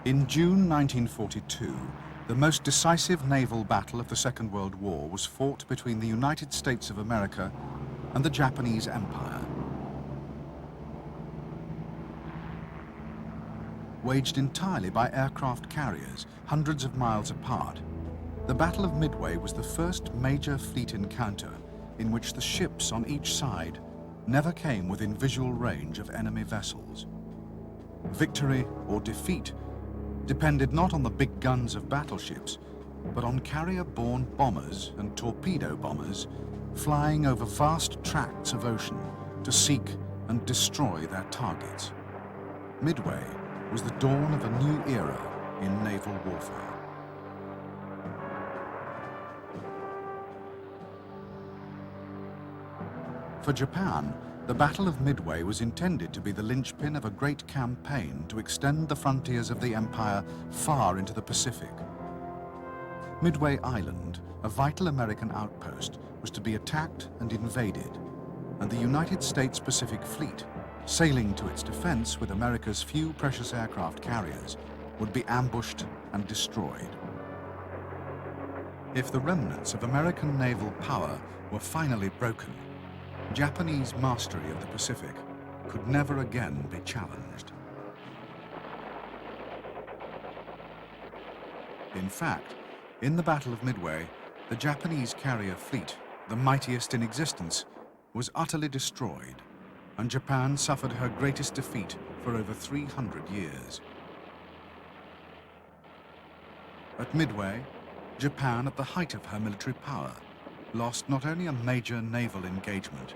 In June 1942, the most decisive naval battle of the Second World War was fought between the United States of America and the Japanese Empire. Waged entirely by aircraft carriers, hundreds of miles apart, the Battle of Midway was the first major fleet encounter in which the ships on each side never came within visual range of enemy vessels. Victory or defeat depended not on the big guns of battleships, but on carrier-borne bombers and torpedo bombers flying over vast tracts of ocean to seek and destroy their targets. Midway was the dawn of a new era in naval warfare. For Japan, the Battle of Midway was intended to be the linchpin of a great campaign to extend the frontiers of the empire far into the Pacific. Midway Island, a vital American outpost, was to be attacked and invaded, and the United States Pacific Fleet, sailing to its defense with America's few precious aircraft carriers, would be ambushed and destroyed. If the remnants of American naval power were finally broken, Japanese mastery of the Pacific could never again be challenged. In fact, in the Battle of Midway, the Japanese carrier fleet, the mightiest in existence, was utterly destroyed, and Japan suffered her greatest defeat for over 300 years. At Midway, Japan, at the height of her military power, lost not only a major naval engagement,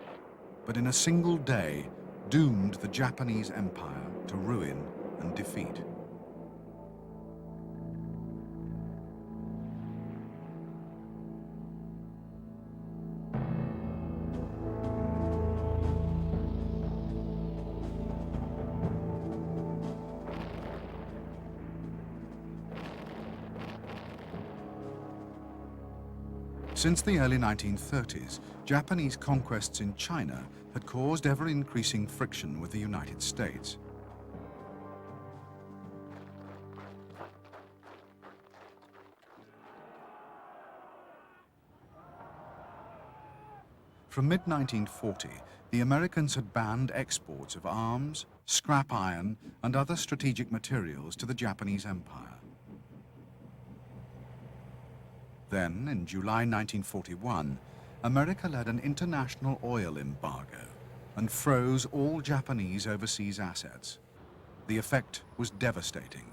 but in a single day doomed the Japanese Empire to ruin and defeat. Since the early 1930s, Japanese conquests in China had caused ever-increasing friction with the United States. From mid-1940, the Americans had banned exports of arms, scrap iron, and other strategic materials to the Japanese Empire. Then, in July 1941, America led an international oil embargo and froze all Japanese overseas assets. The effect was devastating.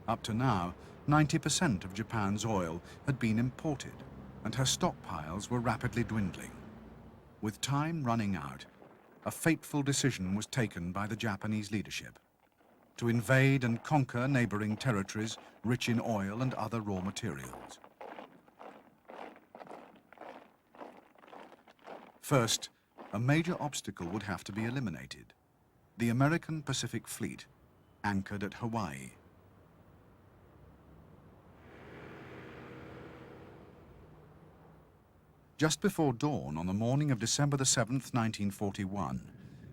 Up to now, 90% of Japan's oil had been imported, and her stockpiles were rapidly dwindling. With time running out, a fateful decision was taken by the Japanese leadership: to invade and conquer neighboring territories rich in oil and other raw materials. First, a major obstacle would have to be eliminated: the American Pacific Fleet, anchored at Hawaii. Just before dawn on the morning of December the 7th, 1941,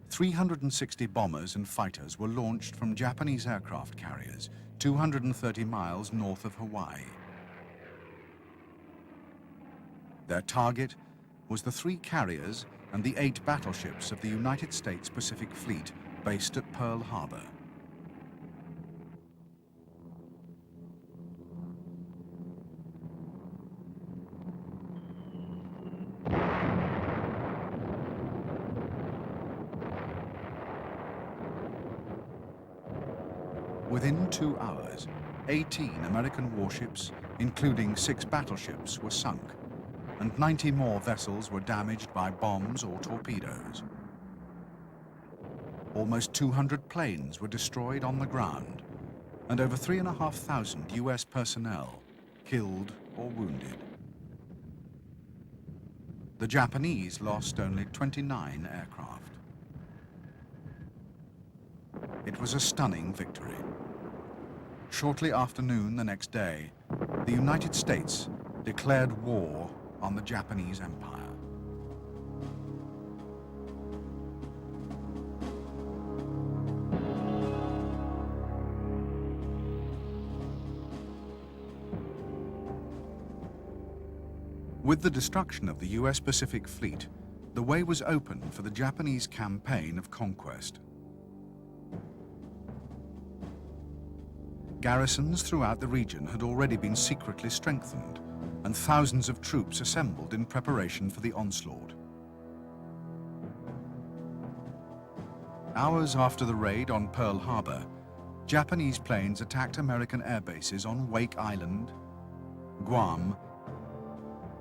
360 bombers and fighters were launched from Japanese aircraft carriers 230 miles north of Hawaii. Their target was the 3 carriers and the 8 battleships of the United States Pacific Fleet based at Pearl Harbor. Within 2 hours, 18 American warships, including 6 battleships, were sunk, and 90 more vessels were damaged by bombs or torpedoes. Almost 200 planes were destroyed on the ground, and over 3,500 US personnel killed or wounded. The Japanese lost only 29 aircraft. It was a stunning victory. Shortly after noon the next day, the United States declared war on the Japanese Empire. With the destruction of the US Pacific Fleet, the way was open for the Japanese campaign of conquest. Garrisons throughout the region had already been secretly strengthened, and thousands of troops assembled in preparation for the onslaught. Hours after the raid on Pearl Harbor, Japanese planes attacked American air bases on Wake Island, Guam,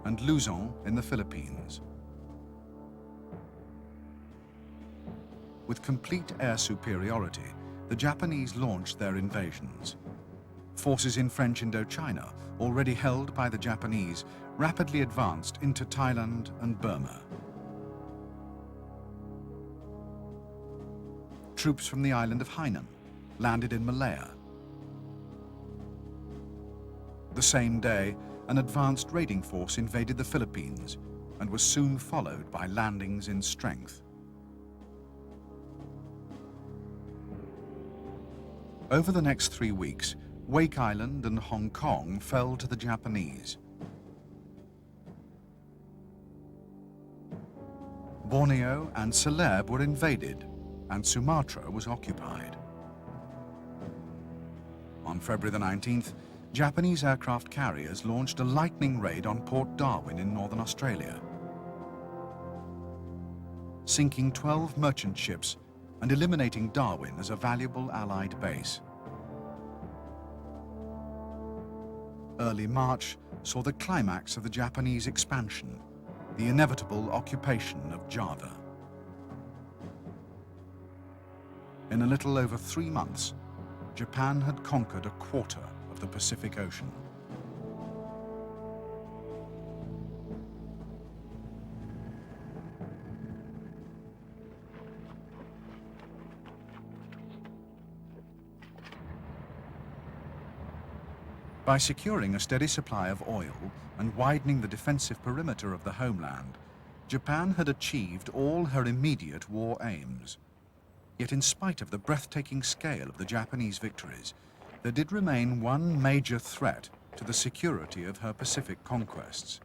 and Luzon in the Philippines. With complete air superiority, the Japanese launched their invasions. Forces in French Indochina, already held by the Japanese, rapidly advanced into Thailand and Burma. Troops from the island of Hainan landed in Malaya. The same day, an advanced raiding force invaded the Philippines and was soon followed by landings in strength. Over the next 3 weeks, Wake Island and Hong Kong fell to the Japanese. Borneo and Celeb were invaded, and Sumatra was occupied. On February the 19th, Japanese aircraft carriers launched a lightning raid on Port Darwin in northern Australia, sinking 12 merchant ships and eliminating Darwin as a valuable Allied base. Early March saw the climax of the Japanese expansion, the inevitable occupation of Java. In a little over 3 months, Japan had conquered a quarter of the Pacific Ocean. By securing a steady supply of oil and widening the defensive perimeter of the homeland, Japan had achieved all her immediate war aims. Yet in spite of the breathtaking scale of the Japanese victories, there did remain one major threat to the security of her Pacific conquests.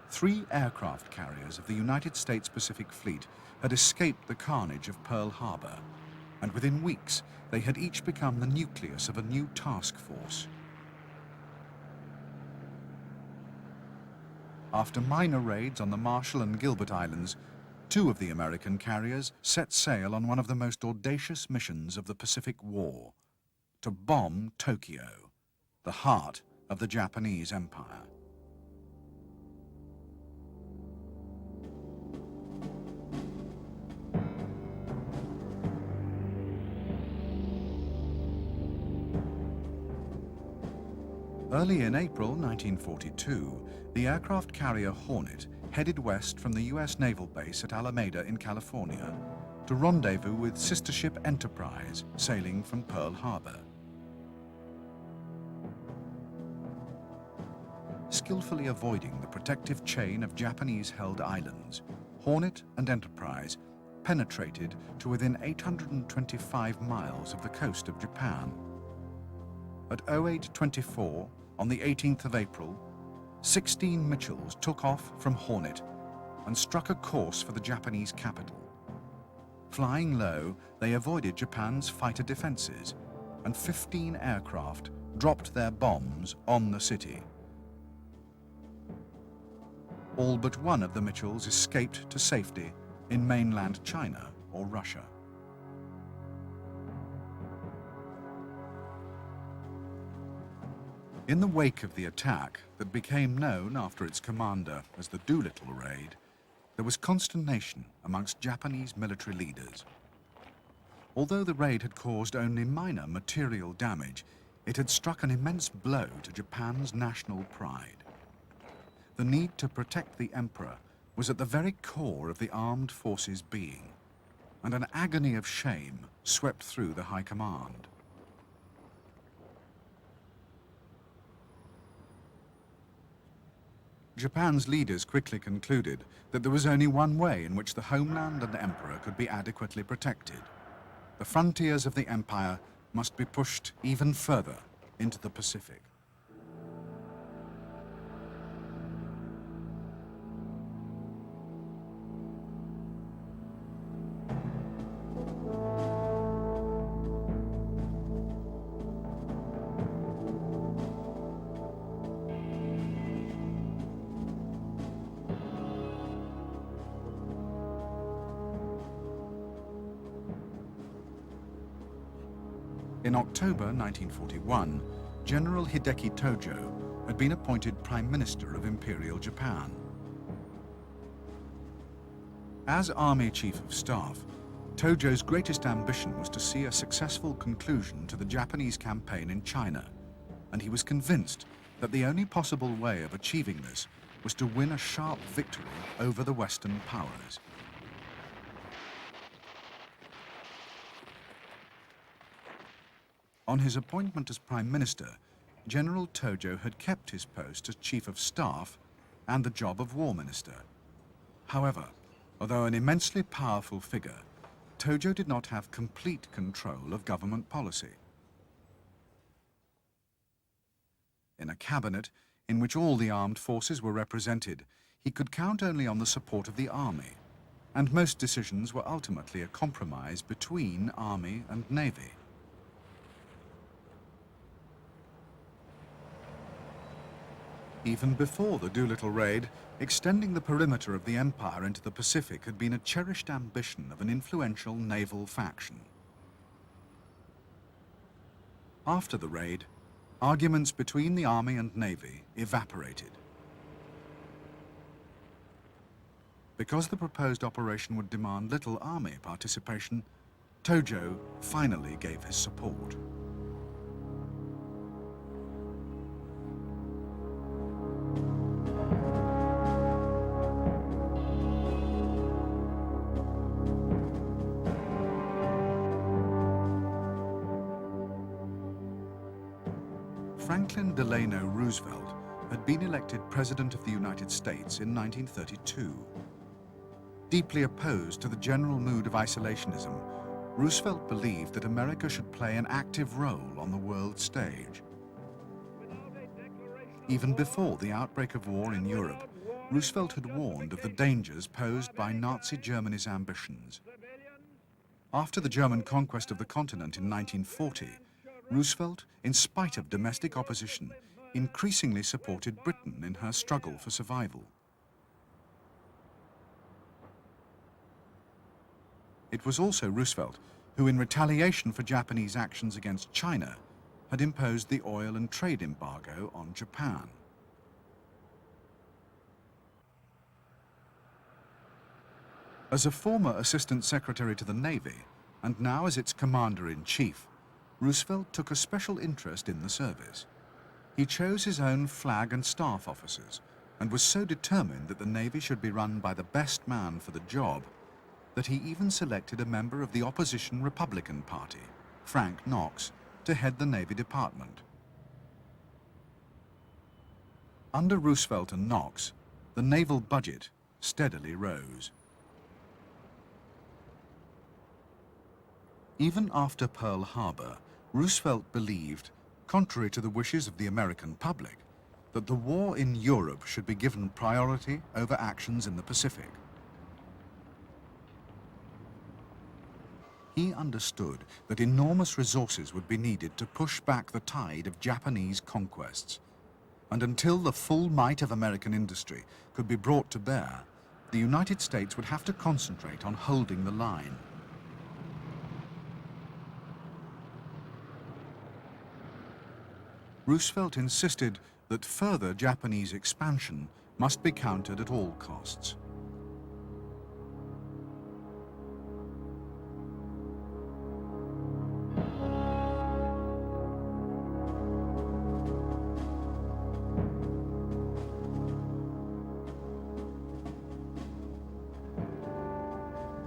3 aircraft carriers of the United States Pacific Fleet had escaped the carnage of Pearl Harbor, and within weeks they had each become the nucleus of a new task force. After minor raids on the Marshall and Gilbert Islands, 2 of the American carriers set sail on one of the most audacious missions of the Pacific War, to bomb Tokyo, the heart of the Japanese Empire. Early in April 1942, the aircraft carrier Hornet headed west from the US naval base at Alameda in California to rendezvous with sister ship Enterprise sailing from Pearl Harbor. Skillfully avoiding the protective chain of Japanese-held islands, Hornet and Enterprise penetrated to within 825 miles of the coast of Japan. At 0824, on the 18th of April, 16 Mitchells took off from Hornet and struck a course for the Japanese capital. Flying low, they avoided Japan's fighter defenses, and 15 aircraft dropped their bombs on the city. All but one of the Mitchells escaped to safety in mainland China or Russia. In the wake of the attack that became known after its commander as the Doolittle Raid, there was consternation amongst Japanese military leaders. Although the raid had caused only minor material damage, it had struck an immense blow to Japan's national pride. The need to protect the emperor was at the very core of the armed forces' being, and an agony of shame swept through the high command. Japan's leaders quickly concluded that there was only one way in which the homeland and emperor could be adequately protected. The frontiers of the empire must be pushed even further into the Pacific. In October 1941, General Hideki Tojo had been appointed Prime Minister of Imperial Japan. As Army Chief of Staff, Tojo's greatest ambition was to see a successful conclusion to the Japanese campaign in China, and he was convinced that the only possible way of achieving this was to win a sharp victory over the Western powers. On his appointment as Prime Minister, General Tojo had kept his post as Chief of Staff and the job of War Minister. However, although an immensely powerful figure, Tojo did not have complete control of government policy. In a cabinet in which all the armed forces were represented, he could count only on the support of the army, and most decisions were ultimately a compromise between army and navy. Even before the Doolittle raid, extending the perimeter of the empire into the Pacific had been a cherished ambition of an influential naval faction. After the raid, arguments between the army and navy evaporated. Because the proposed operation would demand little army participation, Tojo finally gave his support. Franklin Delano Roosevelt had been elected President of the United States in 1932. Deeply opposed to the general mood of isolationism, Roosevelt believed that America should play an active role on the world stage. Even before the outbreak of war in Europe, Roosevelt had warned of the dangers posed by Nazi Germany's ambitions. After the German conquest of the continent in 1940, Roosevelt, in spite of domestic opposition, increasingly supported Britain in her struggle for survival. It was also Roosevelt who, in retaliation for Japanese actions against China, had imposed the oil and trade embargo on Japan. As a former Assistant Secretary to the Navy, and now as its Commander-in-Chief, Roosevelt took a special interest in the service. He chose his own flag and staff officers and was so determined that the Navy should be run by the best man for the job that he even selected a member of the opposition Republican Party, Frank Knox, to head the Navy Department. Under Roosevelt and Knox, the naval budget steadily rose. Even after Pearl Harbor, Roosevelt believed, contrary to the wishes of the American public, that the war in Europe should be given priority over actions in the Pacific. He understood that enormous resources would be needed to push back the tide of Japanese conquests, and until the full might of American industry could be brought to bear, the United States would have to concentrate on holding the line. Roosevelt insisted that further Japanese expansion must be countered at all costs.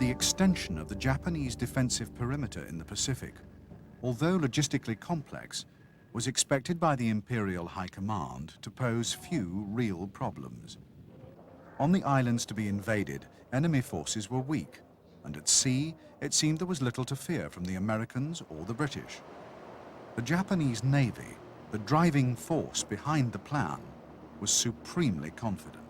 The extension of the Japanese defensive perimeter in the Pacific, although logistically complex, was expected by the Imperial High Command to pose few real problems. On the islands to be invaded, enemy forces were weak, and at sea, it seemed there was little to fear from the Americans or the British. The Japanese Navy, the driving force behind the plan, was supremely confident.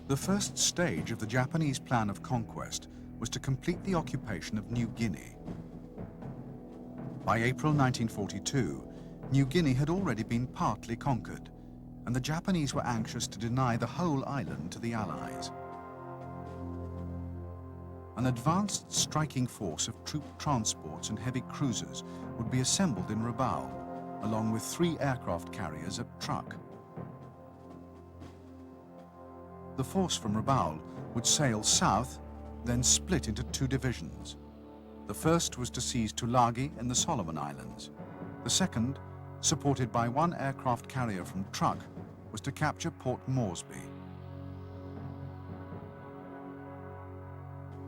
The first stage of the Japanese plan of conquest was to complete the occupation of New Guinea. By April 1942, New Guinea had already been partly conquered, and the Japanese were anxious to deny the whole island to the Allies. An advanced striking force of troop transports and heavy cruisers would be assembled in Rabaul, along with 3 aircraft carriers at Truk. The force from Rabaul would sail south, then split into 2 divisions. The first was to seize Tulagi in the Solomon Islands. The second, supported by 1 aircraft carrier from Truk, was to capture Port Moresby.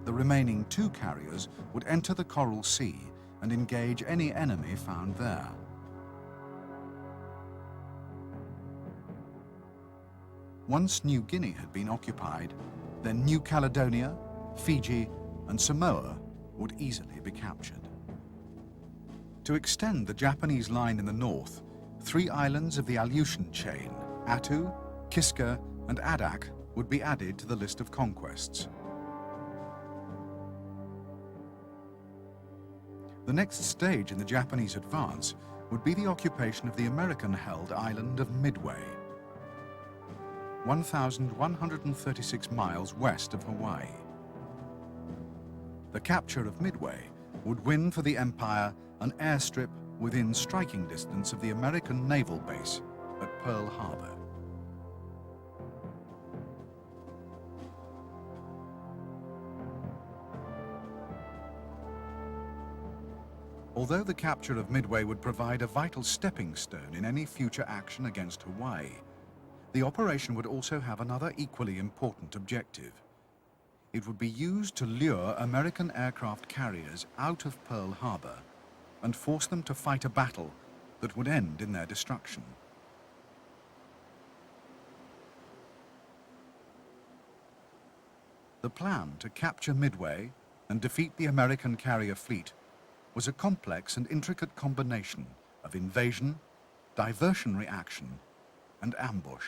The remaining 2 carriers would enter the Coral Sea and engage any enemy found there. Once New Guinea had been occupied, then New Caledonia, Fiji, and Samoa would easily be captured. To extend the Japanese line in the north, 3 islands of the Aleutian chain, Attu, Kiska, and Adak, would be added to the list of conquests. The next stage in the Japanese advance would be the occupation of the American-held island of Midway, 1,136 miles west of Hawaii. The capture of Midway would win for the Empire an airstrip within striking distance of the American naval base at Pearl Harbor. Although the capture of Midway would provide a vital stepping stone in any future action against Hawaii, the operation would also have another equally important objective. It would be used to lure American aircraft carriers out of Pearl Harbor and force them to fight a battle that would end in their destruction. The plan to capture Midway and defeat the American carrier fleet was a complex and intricate combination of invasion, diversionary action, and ambush.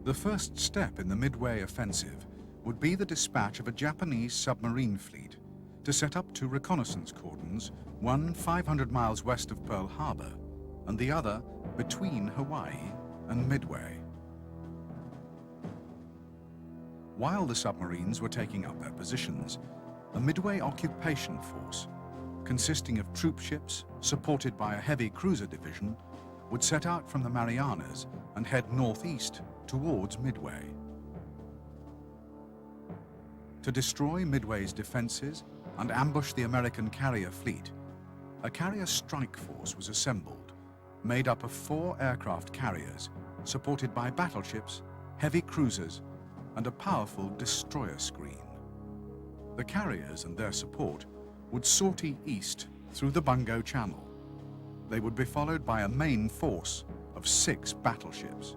The first step in the Midway offensive would be the dispatch of a Japanese submarine fleet to set up 2 reconnaissance cordons, one 500 miles west of Pearl Harbor and the other between Hawaii and Midway. While the submarines were taking up their positions, a Midway occupation force, consisting of troop ships supported by a heavy cruiser division, would set out from the Marianas and head northeast towards Midway. To destroy Midway's defenses and ambush the American carrier fleet, a carrier strike force was assembled, made up of 4 aircraft carriers, supported by battleships, heavy cruisers, and a powerful destroyer screen. The carriers and their support would sortie east through the Bungo Channel. They would be followed by a main force of 6 battleships.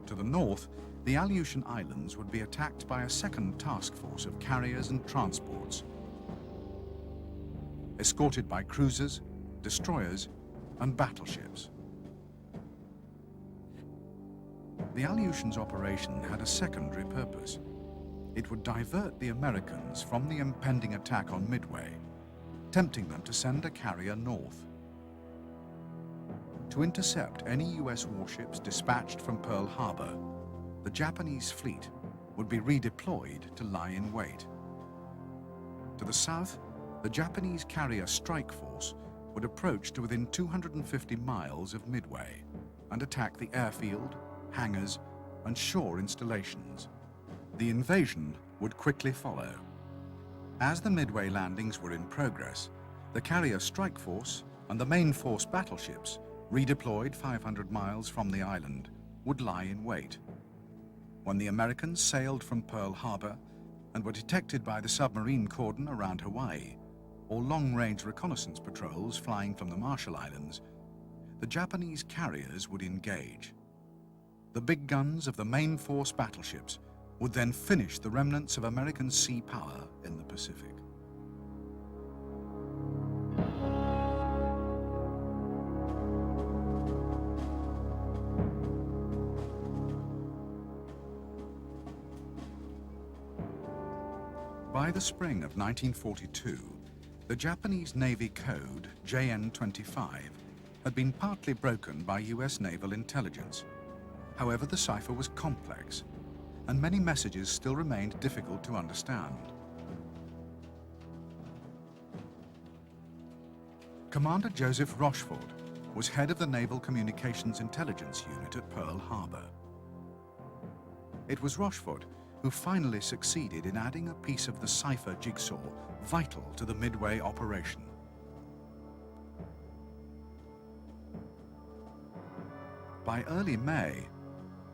To the north, the Aleutian Islands would be attacked by a second task force of carriers and transports, escorted by cruisers, destroyers, and battleships. The Aleutians' operation had a secondary purpose. It would divert the Americans from the impending attack on Midway, tempting them to send a carrier north. To intercept any US warships dispatched from Pearl Harbor, the Japanese fleet would be redeployed to lie in wait. To the south, the Japanese carrier strike force would approach to within 250 miles of Midway and attack the airfield, hangars, and shore installations. The invasion would quickly follow. As the Midway landings were in progress, the carrier strike force and the main force battleships, redeployed 500 miles from the island, would lie in wait. When the Americans sailed from Pearl Harbor and were detected by the submarine cordon around Hawaii, or long-range reconnaissance patrols flying from the Marshall Islands, the Japanese carriers would engage. The big guns of the main force battleships would then finish the remnants of American sea power in the Pacific. By the spring of 1942, the Japanese Navy code JN-25 had been partly broken by US naval intelligence. However, the cipher was complex, and many messages still remained difficult to understand. Commander Joseph Rochefort was head of the Naval Communications Intelligence Unit at Pearl Harbor. It was Rochefort who finally succeeded in adding a piece of the cipher jigsaw vital to the Midway operation. By early May,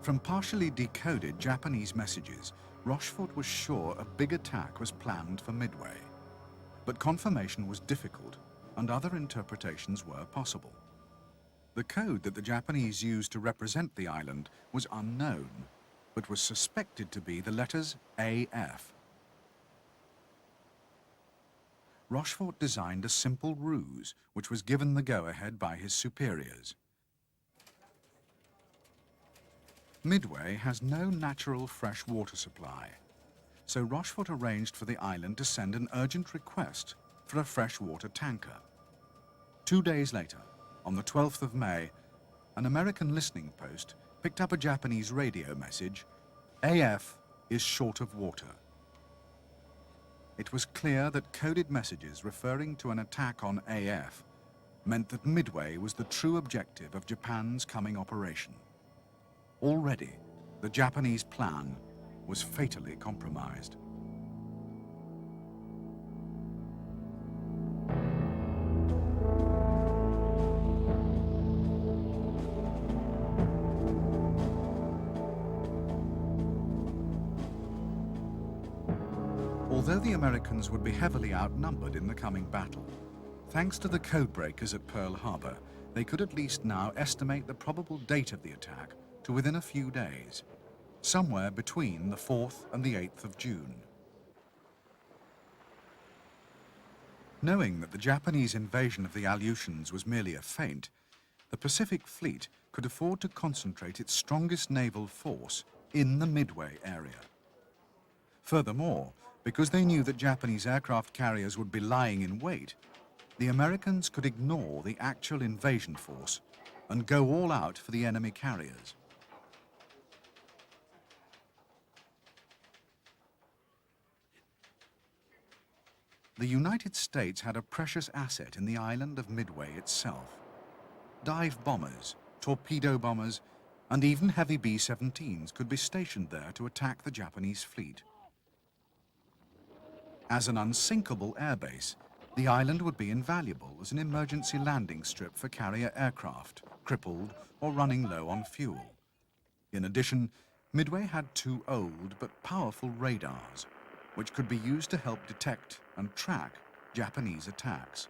from partially decoded Japanese messages, Rochefort was sure a big attack was planned for Midway. But confirmation was difficult, and other interpretations were possible. The code that the Japanese used to represent the island was unknown, but was suspected to be the letters AF. Rochefort designed a simple ruse, which was given the go-ahead by his superiors. Midway has no natural fresh water supply, so Rochefort arranged for the island to send an urgent request for a freshwater tanker. 2 days later, on the 12th of May, an American listening post picked up a Japanese radio message: AF is short of water. It was clear that coded messages referring to an attack on AF meant that Midway was the true objective of Japan's coming operation. Already, the Japanese plan was fatally compromised. Although the Americans would be heavily outnumbered in the coming battle, thanks to the codebreakers at Pearl Harbor, they could at least now estimate the probable date of the attack to within a few days, somewhere between the 4th and the 8th of June. Knowing that the Japanese invasion of the Aleutians was merely a feint, the Pacific Fleet could afford to concentrate its strongest naval force in the Midway area. Furthermore, because they knew that Japanese aircraft carriers would be lying in wait, the Americans could ignore the actual invasion force and go all out for the enemy carriers. The United States had a precious asset in the island of Midway itself. Dive bombers, torpedo bombers, and even heavy B-17s could be stationed there to attack the Japanese fleet. As an unsinkable airbase, the island would be invaluable as an emergency landing strip for carrier aircraft, crippled or running low on fuel. In addition, Midway had 2 old but powerful radars, which could be used to help detect and track Japanese attacks.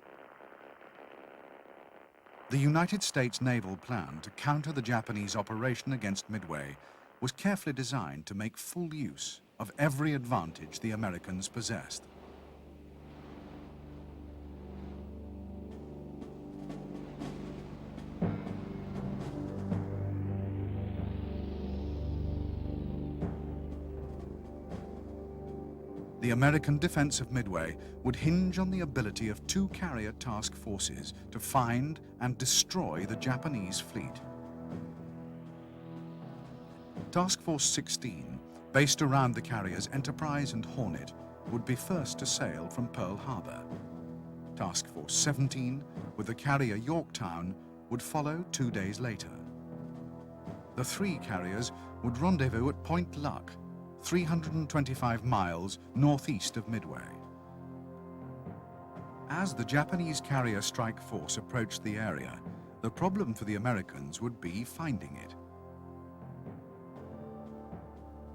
The United States naval plan to counter the Japanese operation against Midway was carefully designed to make full use of every advantage the Americans possessed. The American defense of Midway would hinge on the ability of 2 carrier task forces to find and destroy the Japanese fleet. Task Force 16, based around the carriers Enterprise and Hornet, would be first to sail from Pearl Harbor. Task Force 17, with the carrier Yorktown, would follow 2 days later. The 3 carriers would rendezvous at Point Luck, 325 miles northeast of Midway. As the Japanese carrier strike force approached the area, the problem for the Americans would be finding it.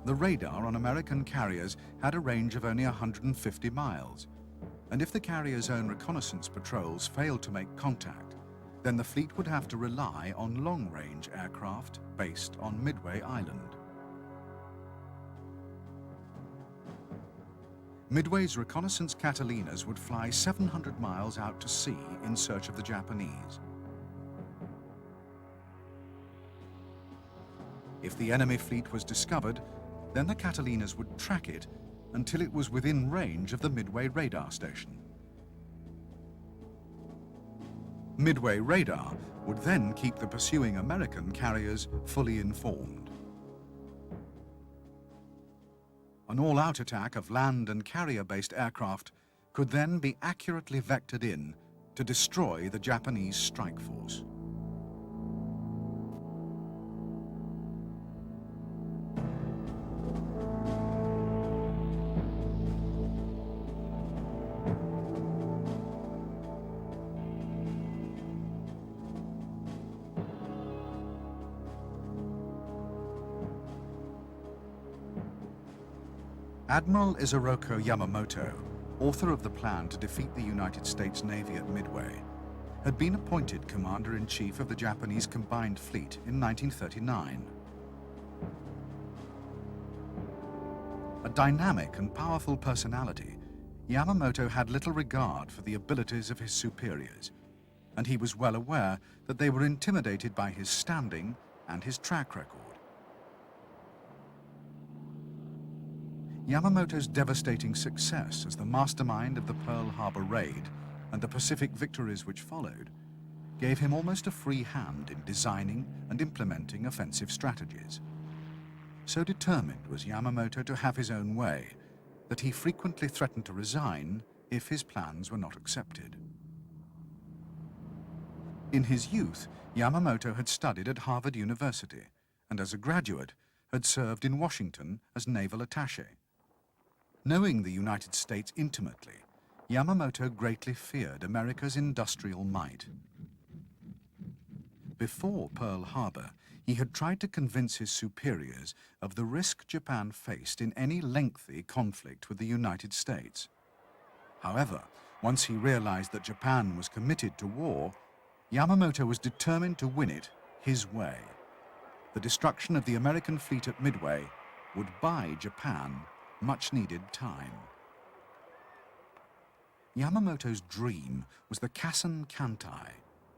The radar on American carriers had a range of only 150 miles, and if the carrier's own reconnaissance patrols failed to make contact, then the fleet would have to rely on long-range aircraft based on Midway Island. Midway's reconnaissance Catalinas would fly 700 miles out to sea in search of the Japanese. If the enemy fleet was discovered, then the Catalinas would track it until it was within range of the Midway radar station. Midway radar would then keep the pursuing American carriers fully informed. An all-out attack of land and carrier-based aircraft could then be accurately vectored in to destroy the Japanese strike force. Admiral Isoroku Yamamoto, author of the plan to defeat the United States Navy at Midway, had been appointed Commander-in-Chief of the Japanese Combined Fleet in 1939. A dynamic and powerful personality, Yamamoto had little regard for the abilities of his superiors, and he was well aware that they were intimidated by his standing and his track record. Yamamoto's devastating success as the mastermind of the Pearl Harbor raid and the Pacific victories which followed gave him almost a free hand in designing and implementing offensive strategies. So determined was Yamamoto to have his own way that he frequently threatened to resign if his plans were not accepted. In his youth, Yamamoto had studied at Harvard University and as a graduate had served in Washington as naval attaché. Knowing the United States intimately, Yamamoto greatly feared America's industrial might. Before Pearl Harbor, he had tried to convince his superiors of the risk Japan faced in any lengthy conflict with the United States. However, once he realized that Japan was committed to war, Yamamoto was determined to win it his way. The destruction of the American fleet at Midway would buy Japan much-needed time. Yamamoto's dream was the Kasen-Kantai,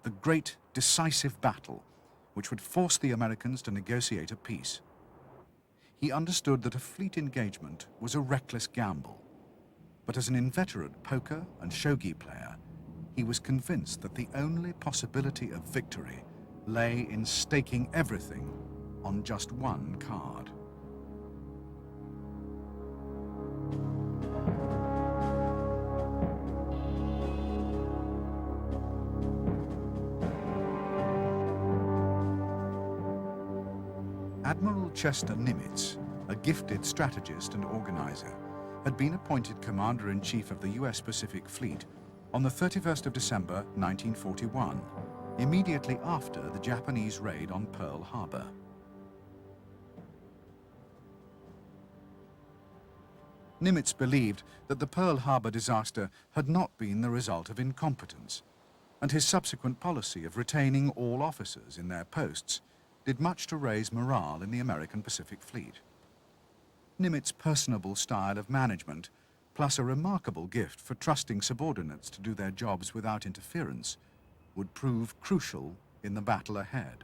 the great decisive battle which would force the Americans to negotiate a peace. He understood that a fleet engagement was a reckless gamble, but as an inveterate poker and shogi player, he was convinced that the only possibility of victory lay in staking everything on just one card. Admiral Chester Nimitz, a gifted strategist and organizer, had been appointed Commander-in-Chief of the U.S. Pacific Fleet on the 31st of December 1941, immediately after the Japanese raid on Pearl Harbor. Nimitz believed that the Pearl Harbor disaster had not been the result of incompetence, and his subsequent policy of retaining all officers in their posts did much to raise morale in the American Pacific Fleet. Nimitz's personable style of management, plus a remarkable gift for trusting subordinates to do their jobs without interference, would prove crucial in the battle ahead.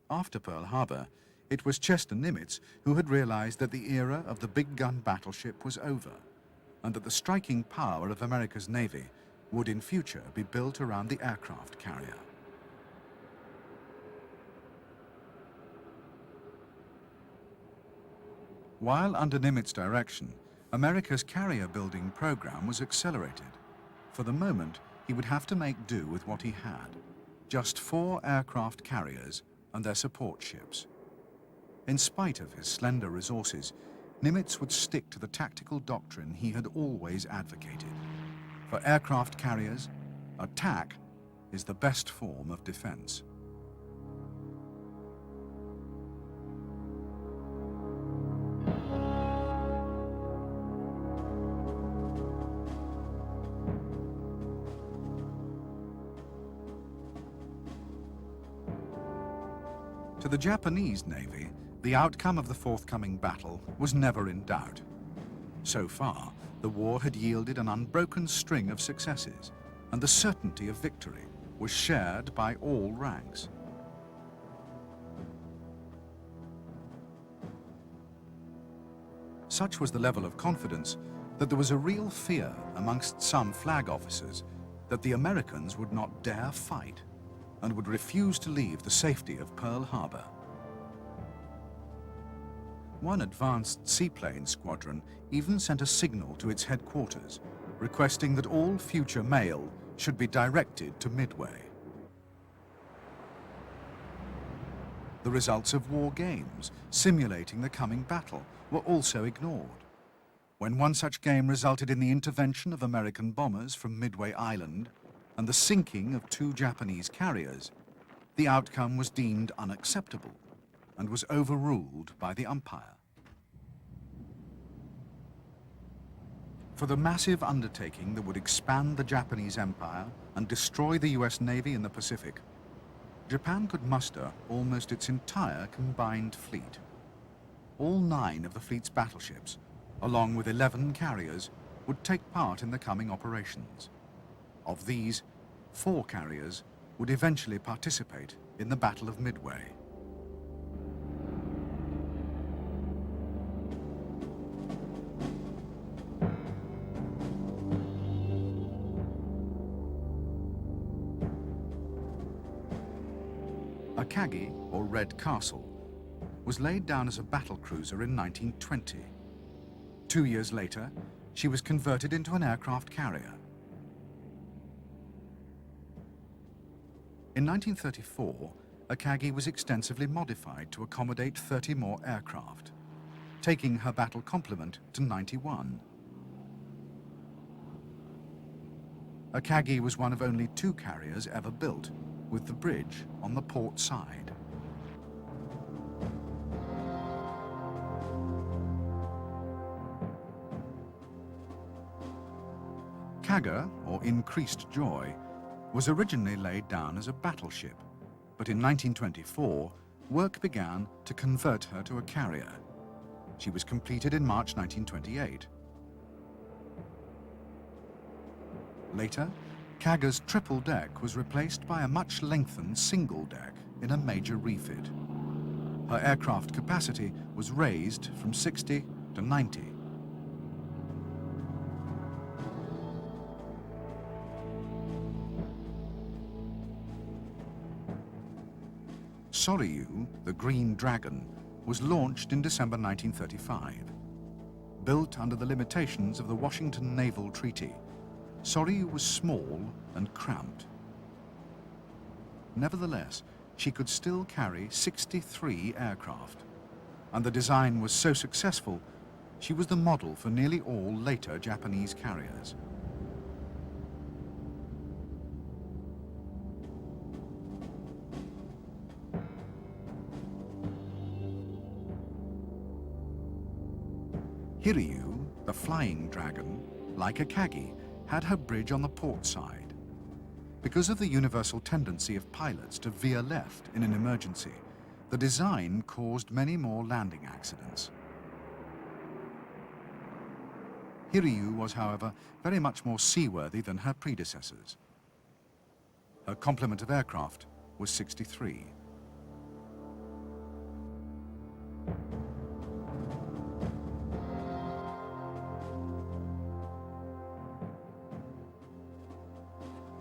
After Pearl Harbor, it was Chester Nimitz who had realized that the era of the big gun battleship was over, and that the striking power of America's Navy would in future be built around the aircraft carrier. While under Nimitz's direction, America's carrier-building program was accelerated. For the moment, he would have to make do with what he had, just 4 aircraft carriers and their support ships. In spite of his slender resources, Nimitz would stick to the tactical doctrine he had always advocated. For aircraft carriers, attack is the best form of defense. To the Japanese Navy, the outcome of the forthcoming battle was never in doubt. So far, the war had yielded an unbroken string of successes, and the certainty of victory was shared by all ranks. Such was the level of confidence that there was a real fear amongst some flag officers that the Americans would not dare fight and would refuse to leave the safety of Pearl Harbor. One advanced seaplane squadron even sent a signal to its headquarters, requesting that all future mail should be directed to Midway. The results of war games, simulating the coming battle, were also ignored. When one such game resulted in the intervention of American bombers from Midway Island and the sinking of 2 Japanese carriers, the outcome was deemed unacceptable and was overruled by the umpire. For the massive undertaking that would expand the Japanese Empire and destroy the US Navy in the Pacific, Japan could muster almost its entire combined fleet. All 9 of the fleet's battleships, along with 11 carriers, would take part in the coming operations. Of these, 4 carriers would eventually participate in the Battle of Midway. Akagi, or Red Castle, was laid down as a battle cruiser in 1920. 2 years later, she was converted into an aircraft carrier. In 1934, Akagi was extensively modified to accommodate 30 more aircraft, taking her battle complement to 91. Akagi was one of only 2 carriers ever built, with the bridge on the port side. Kaga, or Increased Joy, was originally laid down as a battleship, but in 1924, work began to convert her to a carrier. She was completed in March 1928. Later, Kaga's triple deck was replaced by a much lengthened single deck in a major refit. Her aircraft capacity was raised from 60 to 90. Soryu, the Green Dragon, was launched in December 1935. Built under the limitations of the Washington Naval Treaty, Soryu was small and cramped. Nevertheless, she could still carry 63 aircraft, and the design was so successful, she was the model for nearly all later Japanese carriers. Hiryu, the Flying Dragon, like Akagi, had her bridge on the port side. Because of the universal tendency of pilots to veer left in an emergency, the design caused many more landing accidents. Hiryu was, however, very much more seaworthy than her predecessors. Her complement of aircraft was 63.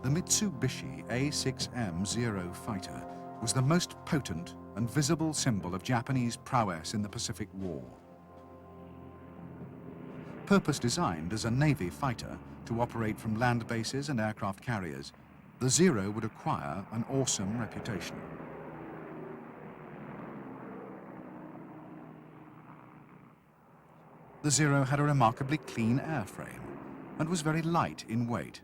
The Mitsubishi A6M-0 fighter was the most potent and visible symbol of Japanese prowess in the Pacific War. Purpose designed as a Navy fighter to operate from land bases and aircraft carriers, the Zero would acquire an awesome reputation. The Zero had a remarkably clean airframe and was very light in weight.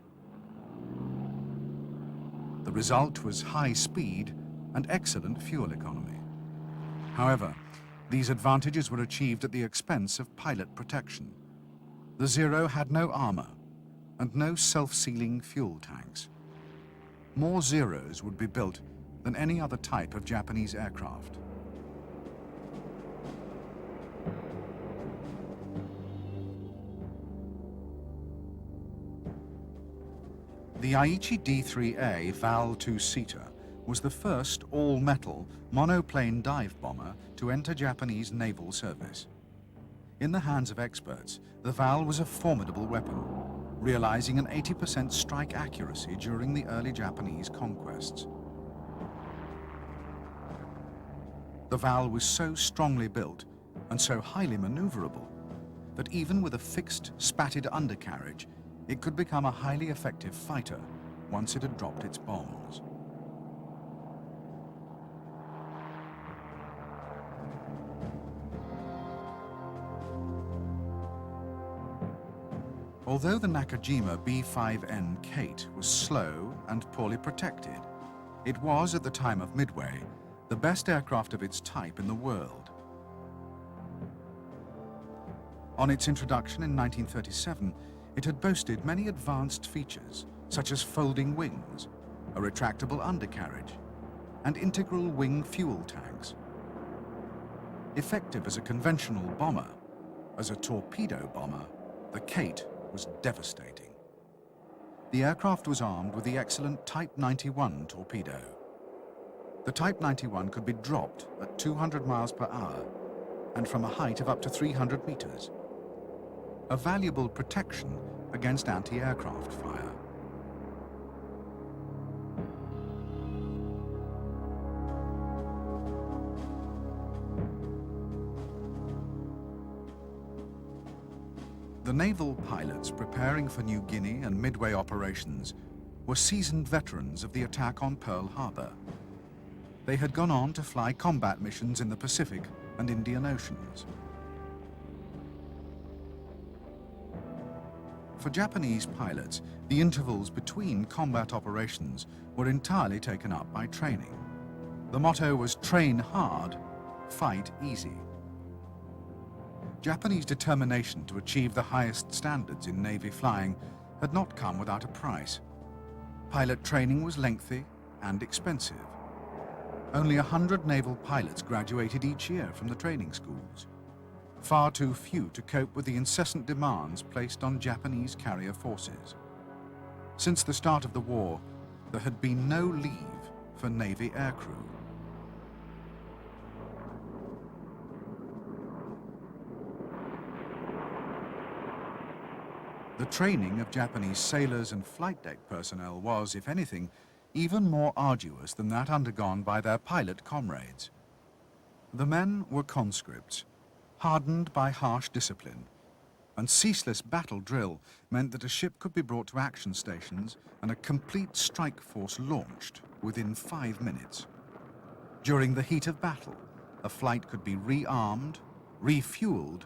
The result was high speed and excellent fuel economy. However, these advantages were achieved at the expense of pilot protection. The Zero had no armor and no self-sealing fuel tanks. More Zeros would be built than any other type of Japanese aircraft. The Aichi D-3A Val 2-seater was the first all-metal monoplane dive bomber to enter Japanese naval service. In the hands of experts, the Val was a formidable weapon, realizing an 80% strike accuracy during the early Japanese conquests. The Val was so strongly built and so highly maneuverable that even with a fixed, spatted undercarriage, it could become a highly effective fighter once it had dropped its bombs. Although the Nakajima B-5N Kate was slow and poorly protected, it was, at the time of Midway, the best aircraft of its type in the world. On its introduction in 1937, it had boasted many advanced features, such as folding wings, a retractable undercarriage, and integral wing fuel tanks. Effective as a conventional bomber, as a torpedo bomber, the Kate was devastating. The aircraft was armed with the excellent Type 91 torpedo. The Type 91 could be dropped at 200 miles per hour and from a height of up to 300 meters, a valuable protection against anti-aircraft fire. The naval pilots preparing for New Guinea and Midway operations were seasoned veterans of the attack on Pearl Harbor. They had gone on to fly combat missions in the Pacific and Indian Oceans. For Japanese pilots, the intervals between combat operations were entirely taken up by training. The motto was train hard, fight easy. Japanese determination to achieve the highest standards in Navy flying had not come without a price. Pilot training was lengthy and expensive. Only 100 naval pilots graduated each year from the training schools. Far too few to cope with the incessant demands placed on Japanese carrier forces. Since the start of the war, there had been no leave for Navy aircrew. The training of Japanese sailors and flight deck personnel was, if anything, even more arduous than that undergone by their pilot comrades. The men were conscripts, hardened by harsh discipline, and ceaseless battle drill meant that a ship could be brought to action stations and a complete strike force launched within 5 minutes. During the heat of battle, a flight could be rearmed, refueled,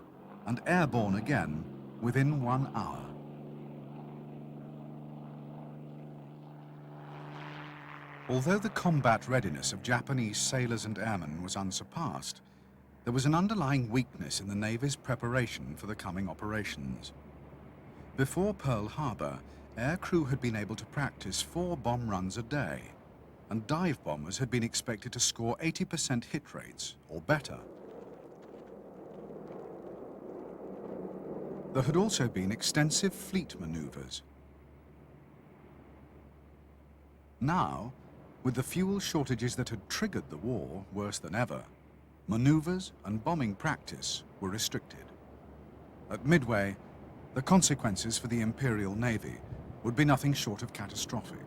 and airborne again within 1 hour. Although the combat readiness of Japanese sailors and airmen was unsurpassed, there was an underlying weakness in the Navy's preparation for the coming operations. Before Pearl Harbor, aircrew had been able to practice 4 bomb runs a day, and dive bombers had been expected to score 80% hit rates or better. There had also been extensive fleet maneuvers. Now, with the fuel shortages that had triggered the war worse than ever, maneuvers and bombing practice were restricted. At Midway, the consequences for the Imperial Navy would be nothing short of catastrophic.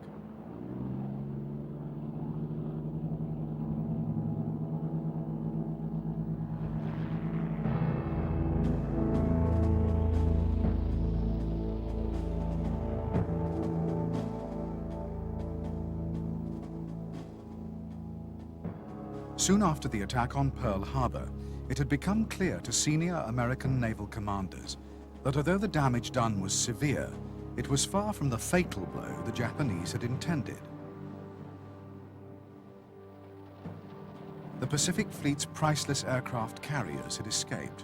Soon after the attack on Pearl Harbor, it had become clear to senior American naval commanders that although the damage done was severe, it was far from the fatal blow the Japanese had intended. The Pacific Fleet's priceless aircraft carriers had escaped.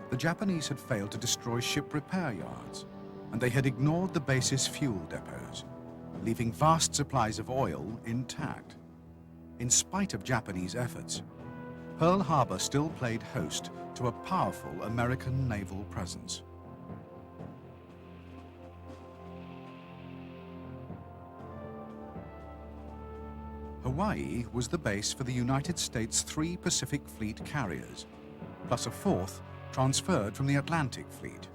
The Japanese had failed to destroy ship repair yards, and they had ignored the base's fuel depots, leaving vast supplies of oil intact. In spite of Japanese efforts, Pearl Harbor still played host to a powerful American naval presence. Hawaii was the base for the United States' 3 Pacific Fleet carriers, plus a 4th, transferred from the Atlantic Fleet.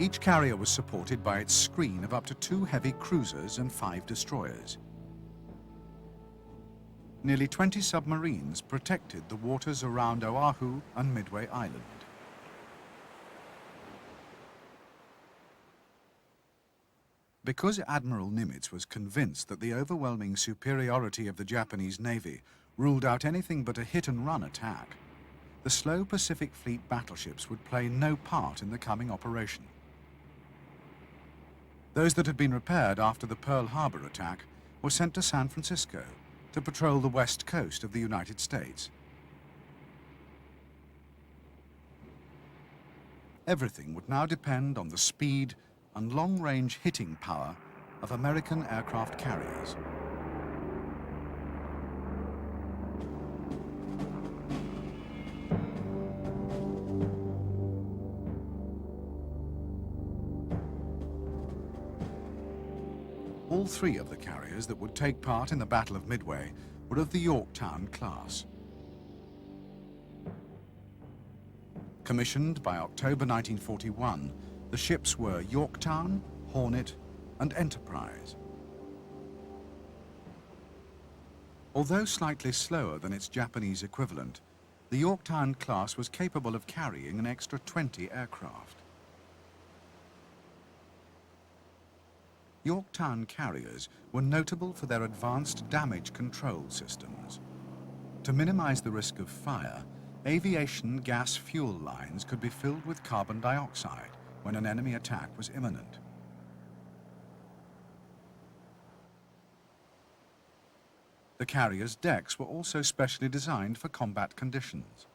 Each carrier was supported by its screen of up to 2 heavy cruisers and 5 destroyers. Nearly 20 submarines protected the waters around Oahu and Midway Island. Because Admiral Nimitz was convinced that the overwhelming superiority of the Japanese Navy ruled out anything but a hit-and-run attack, the slow Pacific Fleet battleships would play no part in the coming operation. Those that had been repaired after the Pearl Harbor attack were sent to San Francisco to patrol the west coast of the United States. Everything would now depend on the speed and long-range hitting power of American aircraft carriers. All 3 of the carriers that would take part in the Battle of Midway were of the Yorktown class. Commissioned by October 1941, the ships were Yorktown, Hornet, and Enterprise. Although slightly slower than its Japanese equivalent, the Yorktown class was capable of carrying an extra 20 aircraft. Yorktown carriers were notable for their advanced damage control systems. To minimize the risk of fire, aviation gas fuel lines could be filled with carbon dioxide when an enemy attack was imminent. The carrier's decks were also specially designed for combat conditions.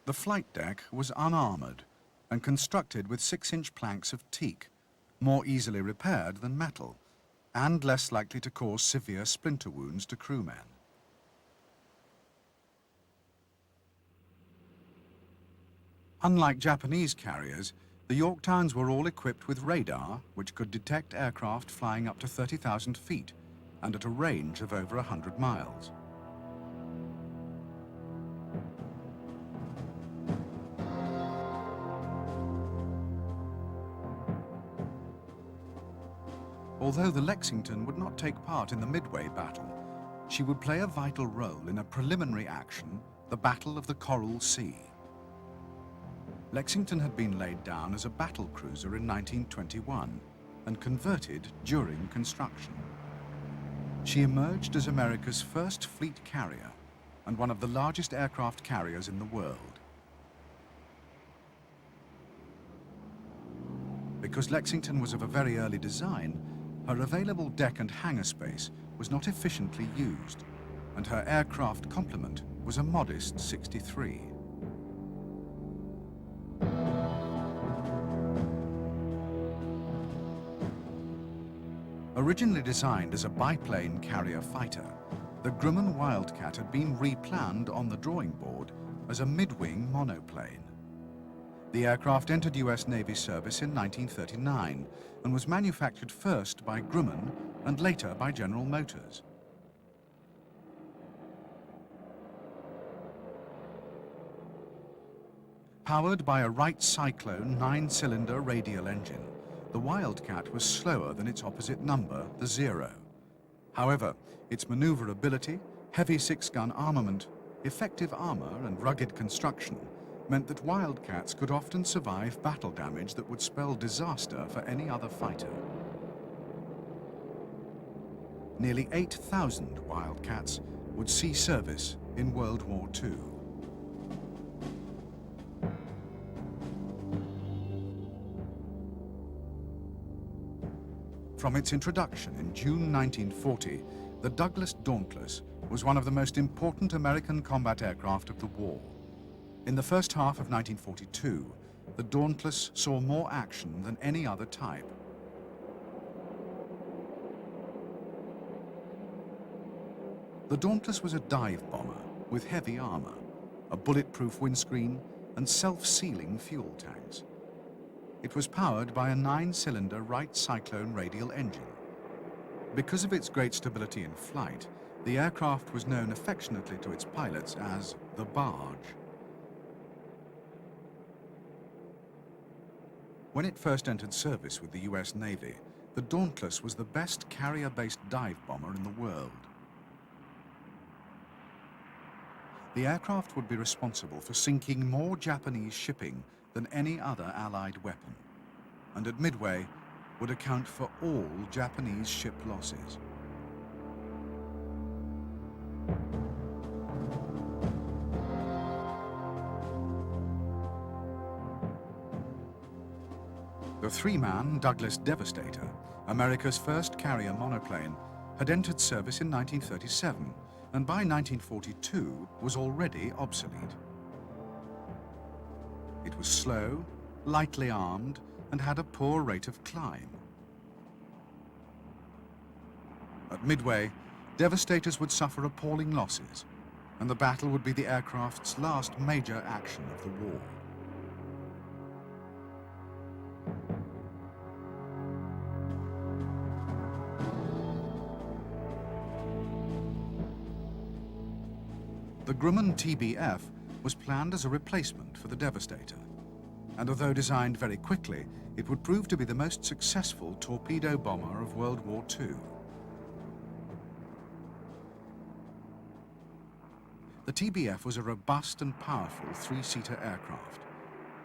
The flight deck was unarmored and constructed with 6-inch planks of teak, more easily repaired than metal, and less likely to cause severe splinter wounds to crewmen. Unlike Japanese carriers, the Yorktowns were all equipped with radar, which could detect aircraft flying up to 30,000 feet and at a range of over 100 miles. Although the Lexington would not take part in the Midway battle, she would play a vital role in a preliminary action, the Battle of the Coral Sea. Lexington had been laid down as a battle cruiser in 1921 and converted during construction. She emerged as America's first fleet carrier and one of the largest aircraft carriers in the world. Because Lexington was of a very early design, her available deck and hangar space was not efficiently used, and her aircraft complement was a modest 63. Originally designed as a biplane carrier fighter, the Grumman Wildcat had been replanned on the drawing board as a mid-wing monoplane. The aircraft entered US Navy service in 1939 and was manufactured first by Grumman and later by General Motors. Powered by a Wright Cyclone 9-cylinder radial engine, the Wildcat was slower than its opposite number, the Zero. However, its maneuverability, heavy 6-gun armament, effective armor and rugged construction meant that Wildcats could often survive battle damage that would spell disaster for any other fighter. Nearly 8,000 Wildcats would see service in World War II. From its introduction in June 1940, the Douglas Dauntless was one of the most important American combat aircraft of the war. In the first half of 1942, the Dauntless saw more action than any other type. The Dauntless was a dive bomber with heavy armor, a bulletproof windscreen, and self-sealing fuel tanks. It was powered by a 9-cylinder Wright Cyclone radial engine. Because of its great stability in flight, the aircraft was known affectionately to its pilots as the Barge. When it first entered service with the US Navy, the Dauntless was the best carrier-based dive bomber in the world. The aircraft would be responsible for sinking more Japanese shipping than any other Allied weapon, and at Midway would account for all Japanese ship losses. The three-man Douglas Devastator, America's first carrier monoplane, had entered service in 1937 and by 1942 was already obsolete. It was slow, lightly armed, and had a poor rate of climb. At Midway, Devastators would suffer appalling losses, and the battle would be the aircraft's last major action of the war. The Grumman TBF was planned as a replacement for the Devastator, and although designed very quickly, it would prove to be the most successful torpedo bomber of World War II. The TBF was a robust and powerful three-seater aircraft.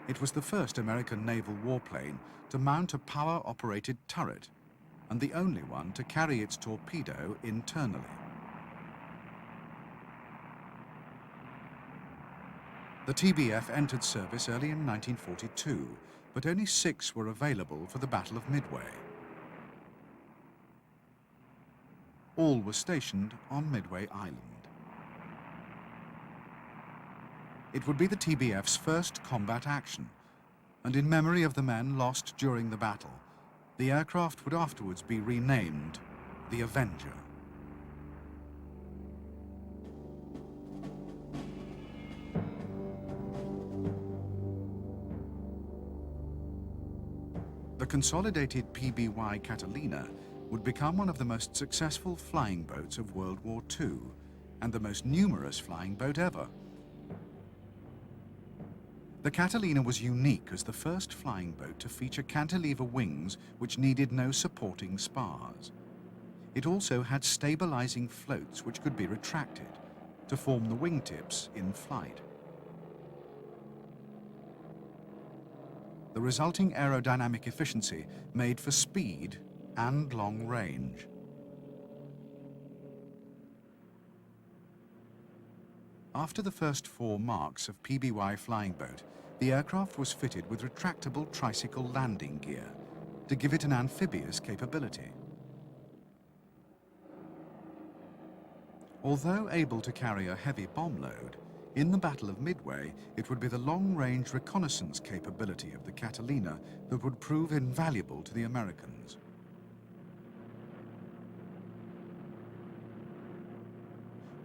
It was the first American naval warplane to mount a power-operated turret, and the only one to carry its torpedo internally. The TBF entered service early in 1942, but only 6 were available for the Battle of Midway. All were stationed on Midway Island. It would be the TBF's first combat action, and in memory of the men lost during the battle, the aircraft would afterwards be renamed the Avenger. The consolidated PBY Catalina would become one of the most successful flying boats of World War II, and the most numerous flying boat ever. The Catalina was unique as the first flying boat to feature cantilever wings which needed no supporting spars. It also had stabilizing floats which could be retracted to form the wingtips in flight. The resulting aerodynamic efficiency made for speed and long range. After the first 4 marks of PBY flying boat, the aircraft was fitted with retractable tricycle landing gear to give it an amphibious capability. Although able to carry a heavy bomb load, in the Battle of Midway, it would be the long-range reconnaissance capability of the Catalina that would prove invaluable to the Americans.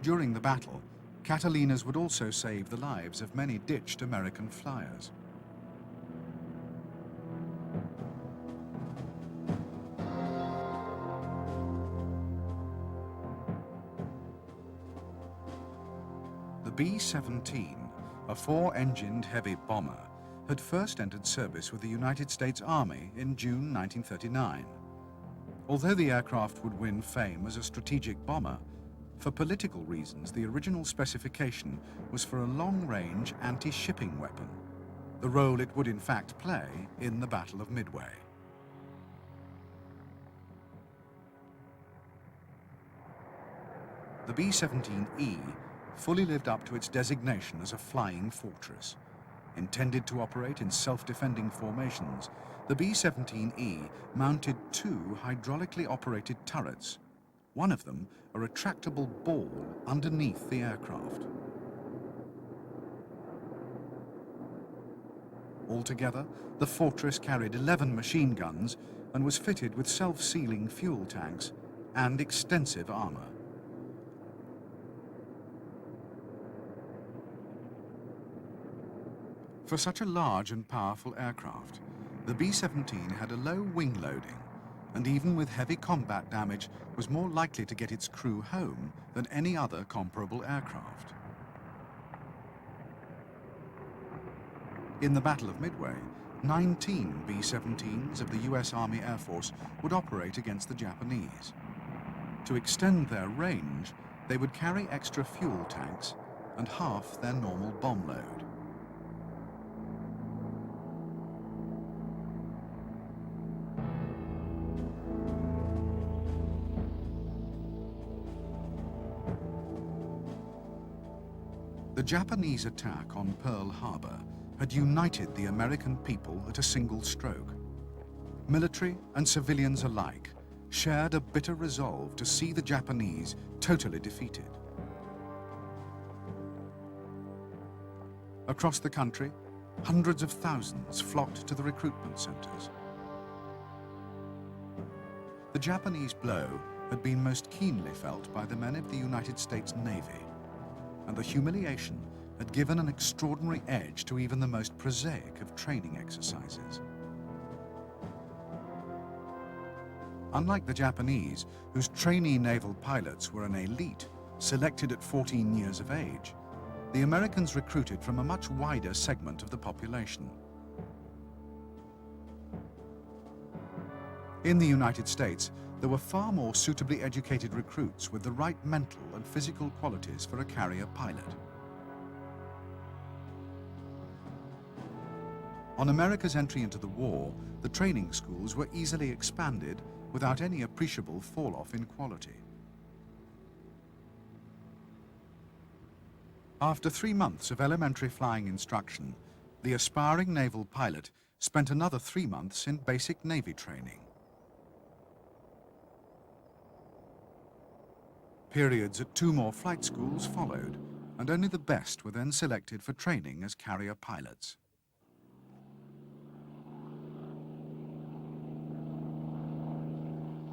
During the battle, Catalinas would also save the lives of many ditched American flyers. The B-17, a 4-engined heavy bomber, had first entered service with the United States Army in June 1939. Although the aircraft would win fame as a strategic bomber, for political reasons the original specification was for a long-range anti-shipping weapon, the role it would in fact play in the Battle of Midway. The B-17E fully lived up to its designation as a flying fortress. Intended to operate in self-defending formations, the B-17E mounted 2 hydraulically operated turrets, one of them a retractable ball underneath the aircraft. Altogether, the fortress carried 11 machine guns and was fitted with self-sealing fuel tanks and extensive armor. For such a large and powerful aircraft, the B-17 had a low wing loading and even with heavy combat damage, was more likely to get its crew home than any other comparable aircraft. In the Battle of Midway, 19 B-17s of the US Army Air Force would operate against the Japanese. To extend their range, they would carry extra fuel tanks and half their normal bomb load. The Japanese attack on Pearl Harbor had united the American people at a single stroke. Military and civilians alike shared a bitter resolve to see the Japanese totally defeated. Across the country, hundreds of thousands flocked to the recruitment centers. The Japanese blow had been most keenly felt by the men of the United States Navy, and the humiliation had given an extraordinary edge to even the most prosaic of training exercises. Unlike the Japanese, whose trainee naval pilots were an elite, selected at 14 years of age, the Americans recruited from a much wider segment of the population. In the United States, there were far more suitably educated recruits with the right mental and physical qualities for a carrier pilot. On America's entry into the war, the training schools were easily expanded without any appreciable fall-off in quality. After 3 months of elementary flying instruction, the aspiring naval pilot spent another 3 months in basic Navy training. Periods at 2 more flight schools followed, and only the best were then selected for training as carrier pilots.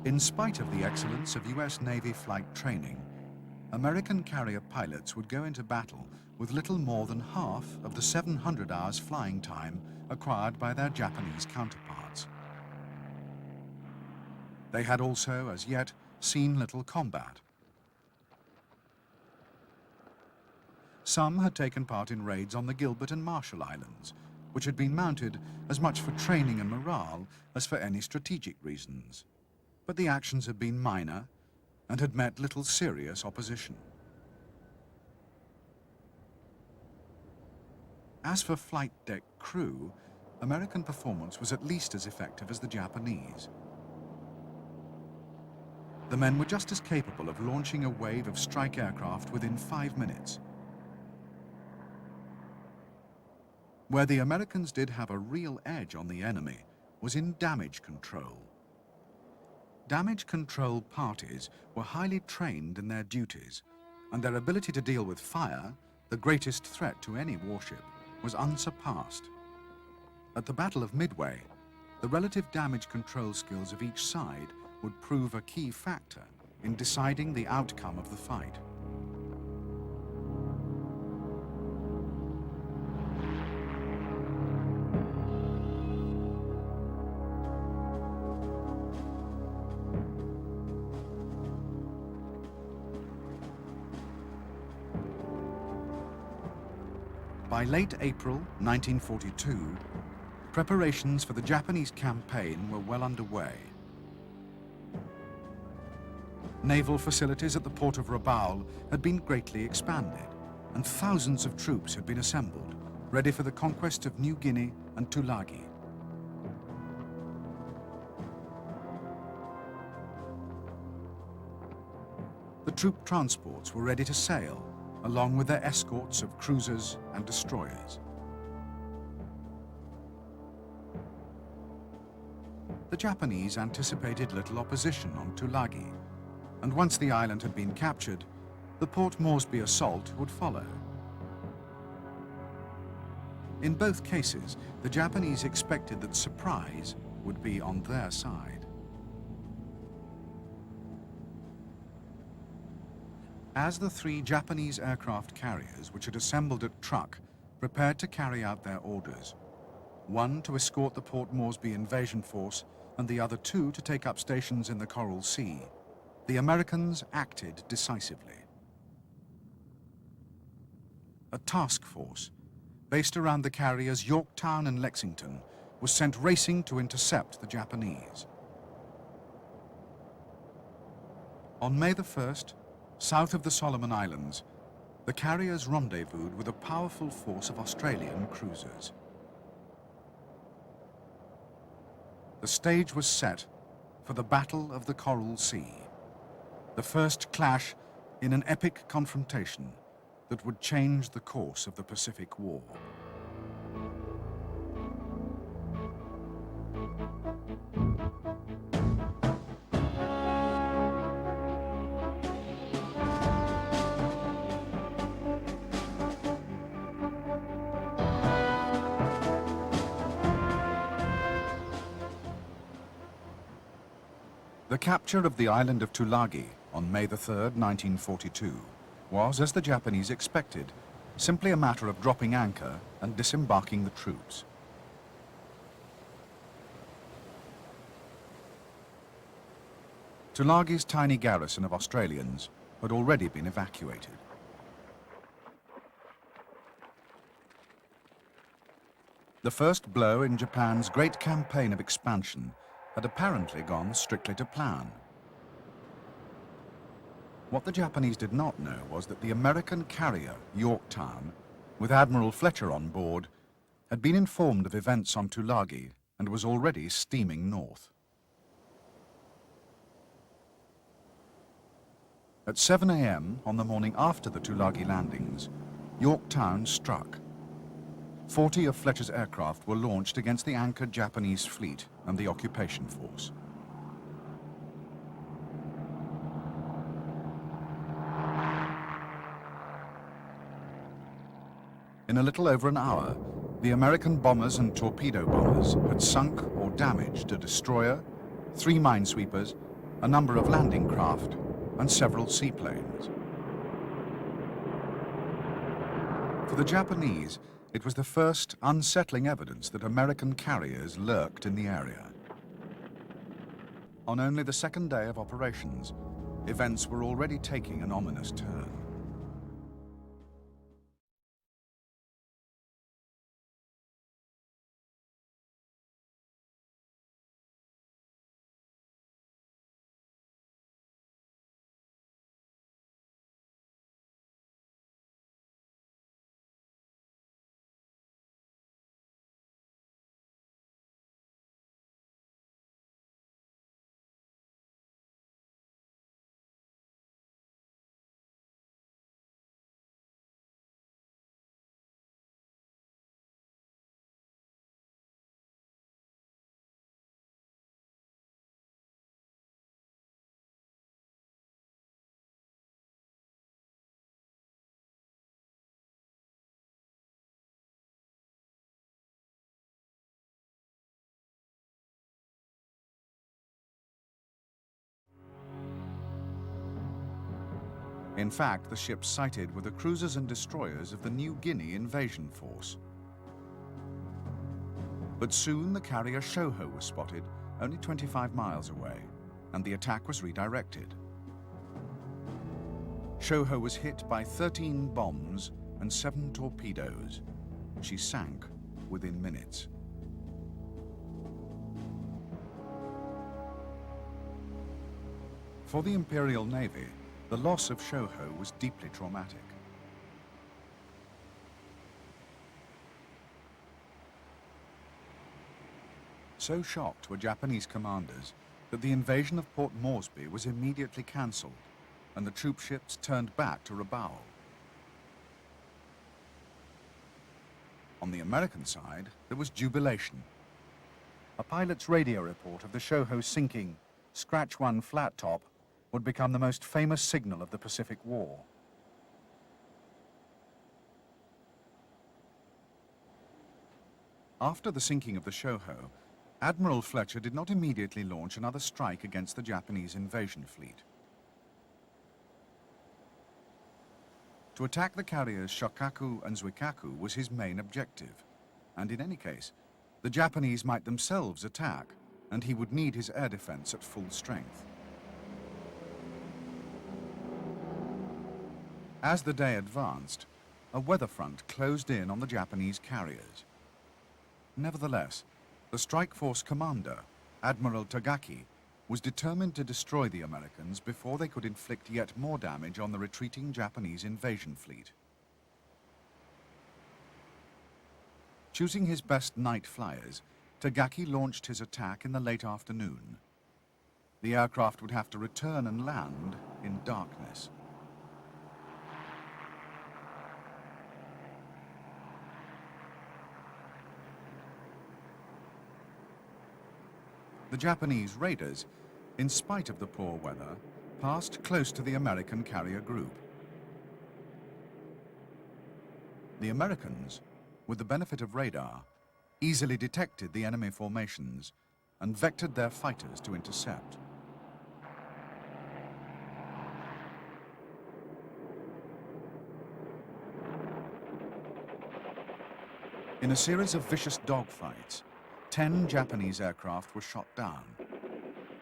In spite of the excellence of US Navy flight training, American carrier pilots would go into battle with little more than half of the 700 hours flying time acquired by their Japanese counterparts. They had also, as yet, seen little combat. Some had taken part in raids on the Gilbert and Marshall Islands, which had been mounted as much for training and morale as for any strategic reasons. But the actions had been minor and had met little serious opposition. As for flight deck crew, American performance was at least as effective as the Japanese. The men were just as capable of launching a wave of strike aircraft within 5 minutes. Where the Americans did have a real edge on the enemy was in damage control. Damage control parties were highly trained in their duties, and their ability to deal with fire, the greatest threat to any warship, was unsurpassed. At the Battle of Midway, the relative damage control skills of each side would prove a key factor in deciding the outcome of the fight. By late April 1942, preparations for the Japanese campaign were well underway. Naval facilities at the port of Rabaul had been greatly expanded, and thousands of troops had been assembled, ready for the conquest of New Guinea and Tulagi. The troop transports were ready to sail, along with their escorts of cruisers and destroyers. The Japanese anticipated little opposition on Tulagi, and once the island had been captured, the Port Moresby assault would follow. In both cases, the Japanese expected that surprise would be on their side. As the 3 Japanese aircraft carriers which had assembled at Truk prepared to carry out their orders, one to escort the Port Moresby invasion force and the other two to take up stations in the Coral Sea, the Americans acted decisively. A task force, based around the carriers Yorktown and Lexington, was sent racing to intercept the Japanese. On May the 1st, south of the Solomon Islands, the carriers rendezvoused with a powerful force of Australian cruisers. The stage was set for the Battle of the Coral Sea, the first clash in an epic confrontation that would change the course of the Pacific War. The capture of the island of Tulagi on May the 3rd, 1942, was, as the Japanese expected, simply a matter of dropping anchor and disembarking the troops. Tulagi's tiny garrison of Australians had already been evacuated. The first blow in Japan's great campaign of expansion had apparently gone strictly to plan. What the Japanese did not know was that the American carrier Yorktown, with Admiral Fletcher on board, had been informed of events on Tulagi and was already steaming north. At 7 a.m. on the morning after the Tulagi landings, Yorktown struck. 40 of Fletcher's aircraft were launched against the anchored Japanese fleet and the occupation force. In a little over an hour, the American bombers and torpedo bombers had sunk or damaged a destroyer, 3 minesweepers, a number of landing craft, and several seaplanes. For the Japanese, it was the first unsettling evidence that American carriers lurked in the area. On only the second day of operations, events were already taking an ominous turn. In fact, the ships sighted were the cruisers and destroyers of the New Guinea invasion force. But soon the carrier Shoho was spotted, only 25 miles away, and the attack was redirected. Shoho was hit by 13 bombs and 7 torpedoes. She sank within minutes. For the Imperial Navy, the loss of Shoho was deeply traumatic. So shocked were Japanese commanders that the invasion of Port Moresby was immediately cancelled, and the troop ships turned back to Rabaul. On the American side, there was jubilation. A pilot's radio report of the Shoho sinking Scratch 1 flat top would become the most famous signal of the Pacific War. After the sinking of the Shoho, Admiral Fletcher did not immediately launch another strike against the Japanese invasion fleet. To attack the carriers Shokaku and Zuikaku was his main objective, and in any case, the Japanese might themselves attack, and he would need his air defense at full strength. As the day advanced, a weather front closed in on the Japanese carriers. Nevertheless, the strike force commander, Admiral Tagaki, was determined to destroy the Americans before they could inflict yet more damage on the retreating Japanese invasion fleet. Choosing his best night flyers, Tagaki launched his attack in the late afternoon. The aircraft would have to return and land in darkness. The Japanese raiders, in spite of the poor weather, passed close to the American carrier group. The Americans, with the benefit of radar, easily detected the enemy formations and vectored their fighters to intercept. In a series of vicious dogfights, 10 Japanese aircraft were shot down.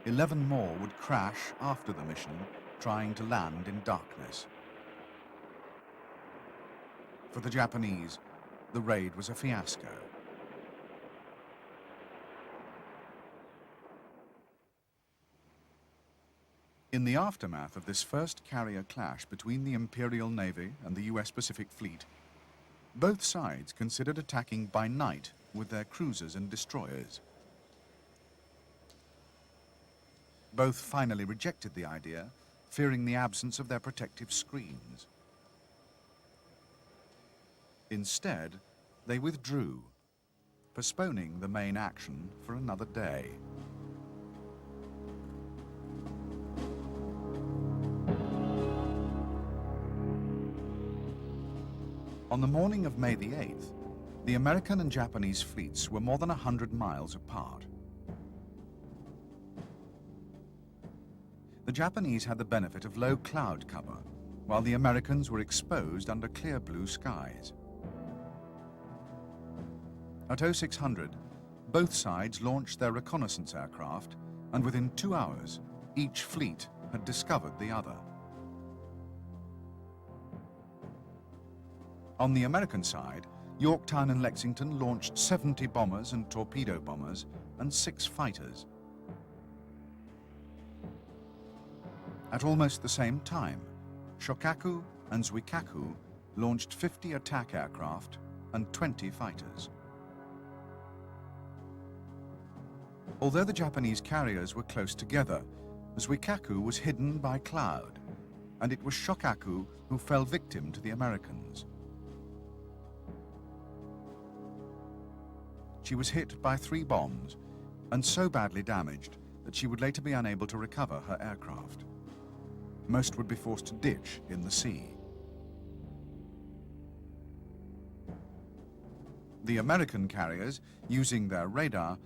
11 more would crash after the mission, trying to land in darkness. For the Japanese, the raid was a fiasco. In the aftermath of this first carrier clash between the Imperial Navy and the US Pacific Fleet, both sides considered attacking by night with their cruisers and destroyers. Both finally rejected the idea, fearing the absence of their protective screens. Instead, they withdrew, postponing the main action for another day. On the morning of May the 8th, the American and Japanese fleets were more than 100 miles apart. The Japanese had the benefit of low cloud cover, while the Americans were exposed under clear blue skies. At 0600, both sides launched their reconnaissance aircraft, and within 2 hours, each fleet had discovered the other. On the American side, Yorktown and Lexington launched 70 bombers and torpedo bombers and 6 fighters. At almost the same time, Shokaku and Zuikaku launched 50 attack aircraft and 20 fighters. Although the Japanese carriers were close together, Zuikaku was hidden by cloud, and it was Shokaku who fell victim to the Americans. She was hit by 3 bombs and so badly damaged that she would later be unable to recover her aircraft. Most would be forced to ditch in the sea. The American carriers, using their radar,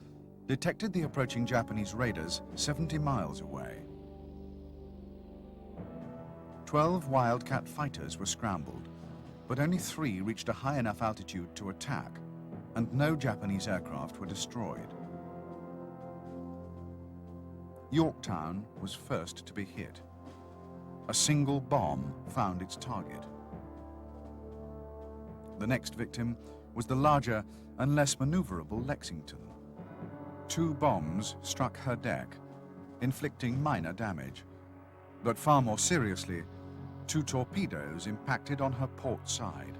detected the approaching Japanese raiders 70 miles away. 12 Wildcat fighters were scrambled, but only 3 reached a high enough altitude to attack, and no Japanese aircraft were destroyed. Yorktown was first to be hit. A single bomb found its target. The next victim was the larger and less maneuverable Lexington. 2 bombs struck her deck, inflicting minor damage, but far more seriously, 2 torpedoes impacted on her port side.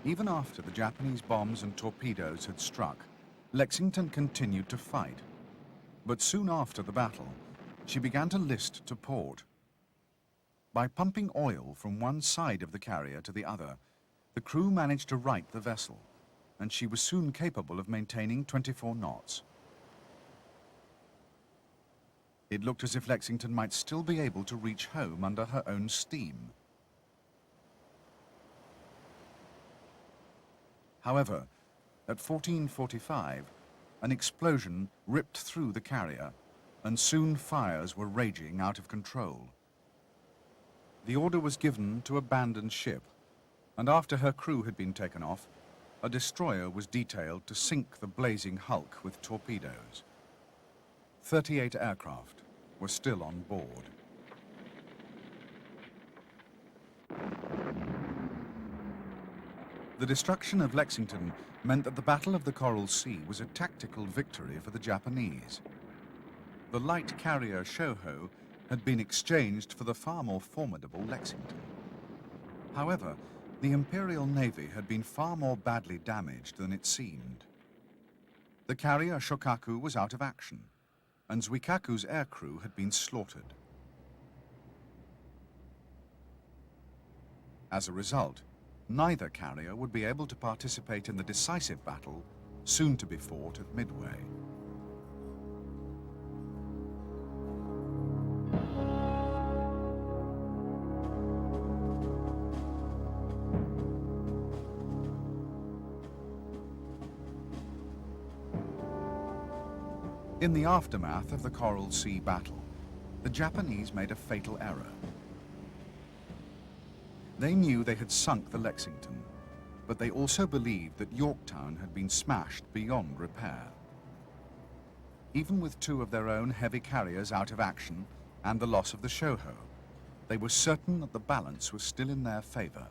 Even after the Japanese bombs and torpedoes had struck, Lexington continued to fight. But soon after the battle, she began to list to port. By pumping oil from one side of the carrier to the other, the crew managed to right the vessel, and she was soon capable of maintaining 24 knots. It looked as if Lexington might still be able to reach home under her own steam. However, at 14:45, an explosion ripped through the carrier, and soon fires were raging out of control. The order was given to abandon ship, and after her crew had been taken off, a destroyer was detailed to sink the blazing hulk with torpedoes. 38 aircraft were still on board. The destruction of Lexington meant that the Battle of the Coral Sea was a tactical victory for the Japanese. The light carrier Shoho had been exchanged for the far more formidable Lexington. However, the Imperial Navy had been far more badly damaged than it seemed. The carrier Shokaku was out of action, and Zuikaku's aircrew had been slaughtered. As a result, neither carrier would be able to participate in the decisive battle soon to be fought at Midway. In the aftermath of the Coral Sea battle, the Japanese made a fatal error. They knew they had sunk the Lexington, but they also believed that Yorktown had been smashed beyond repair. Even with two of their own heavy carriers out of action and the loss of the Shoho, they were certain that the balance was still in their favor.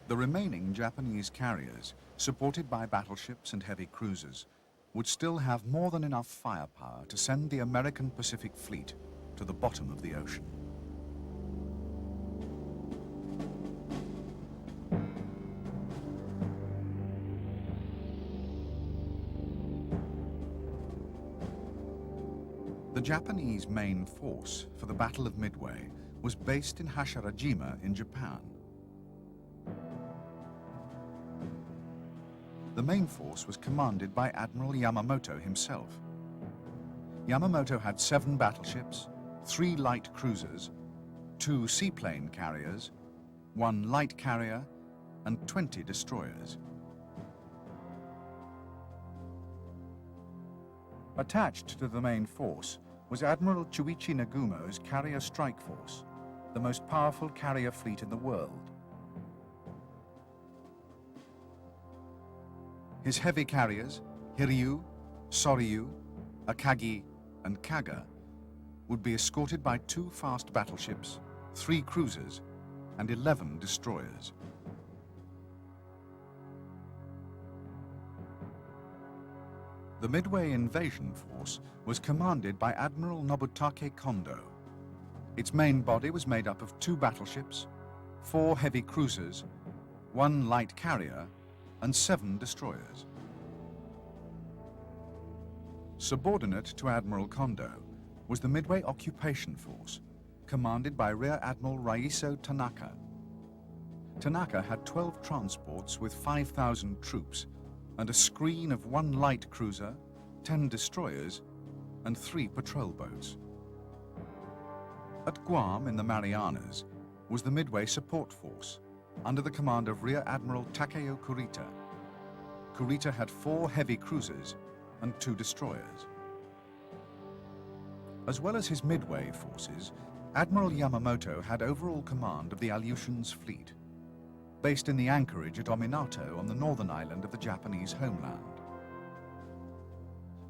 The remaining Japanese carriers, supported by battleships and heavy cruisers, would still have more than enough firepower to send the American Pacific Fleet to the bottom of the ocean. The Japanese main force for the Battle of Midway was based in Hashirajima in Japan. The main force was commanded by Admiral Yamamoto himself. Yamamoto had 7 battleships, 3 light cruisers, 2 seaplane carriers, 1 light carrier, and 20 destroyers. Attached to the main force was Admiral Chuichi Nagumo's carrier strike force, the most powerful carrier fleet in the world. His heavy carriers, Hiryu, Soryu, Akagi, and Kaga, would be escorted by 2 fast battleships, 3 cruisers, and 11 destroyers. The Midway invasion force was commanded by Admiral Nobutake Kondo. Its main body was made up of 2 battleships, 4 heavy cruisers, 1 light carrier, and 7 destroyers. Subordinate to Admiral Kondo was the Midway Occupation Force, commanded by Rear Admiral Raiso Tanaka. Tanaka had 12 transports with 5,000 troops and a screen of 1 light cruiser, 10 destroyers, and 3 patrol boats. At Guam in the Marianas was the Midway Support Force, under the command of Rear Admiral Takeo Kurita. Kurita had 4 heavy cruisers and 2 destroyers. As well as his Midway forces, Admiral Yamamoto had overall command of the Aleutians fleet, based in the anchorage at Ominato on the northern island of the Japanese homeland.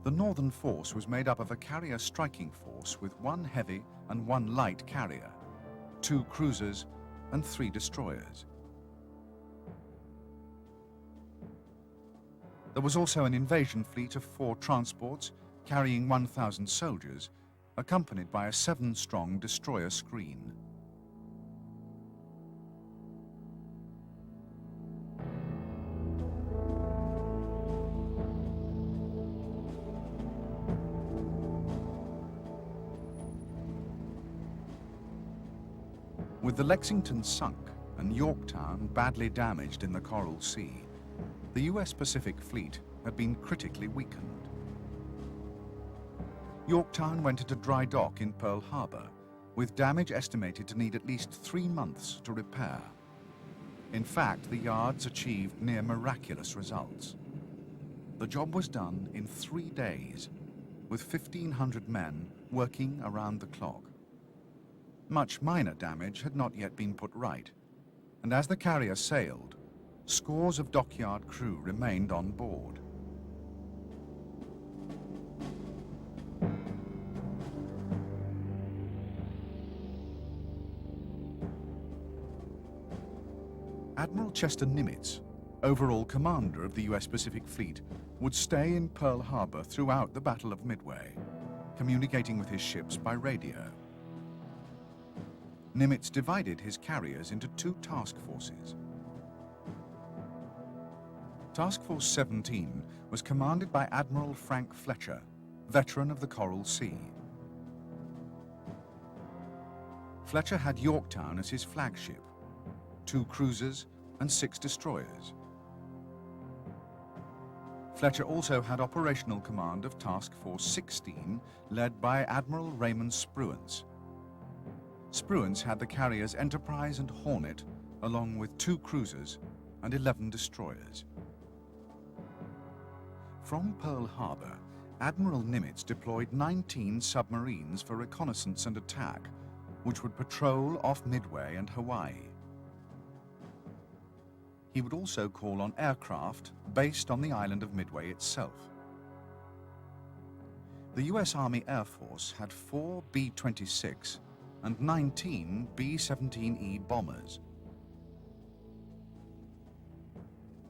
The northern force was made up of a carrier striking force with 1 heavy and 1 light carrier, 2 cruisers, and 3 destroyers. There was also an invasion fleet of 4 transports carrying 1,000 soldiers, accompanied by a 7-strong destroyer screen. With the Lexington sunk and Yorktown badly damaged in the Coral Sea, the US Pacific Fleet had been critically weakened. Yorktown went into dry dock in Pearl Harbor, with damage estimated to need at least 3 months to repair. In fact, the yards achieved near miraculous results. The job was done in 3 days, with 1,500 men working around the clock. Much minor damage had not yet been put right, and as the carrier sailed, scores of dockyard crew remained on board. Admiral Chester Nimitz, overall commander of the US Pacific Fleet, would stay in Pearl Harbor throughout the Battle of Midway, communicating with his ships by radio. Nimitz divided his carriers into two task forces. Task Force 17 was commanded by Admiral Frank Fletcher, veteran of the Coral Sea. Fletcher had Yorktown as his flagship, 2 cruisers and 6 destroyers. Fletcher also had operational command of Task Force 16, led by Admiral Raymond Spruance. Spruance had the carriers Enterprise and Hornet, along with 2 cruisers and 11 destroyers. From Pearl Harbor, Admiral Nimitz deployed 19 submarines for reconnaissance and attack, which would patrol off Midway and Hawaii. He would also call on aircraft based on the island of Midway itself. The US Army Air Force had 4 B-26 and 19 B-17E bombers.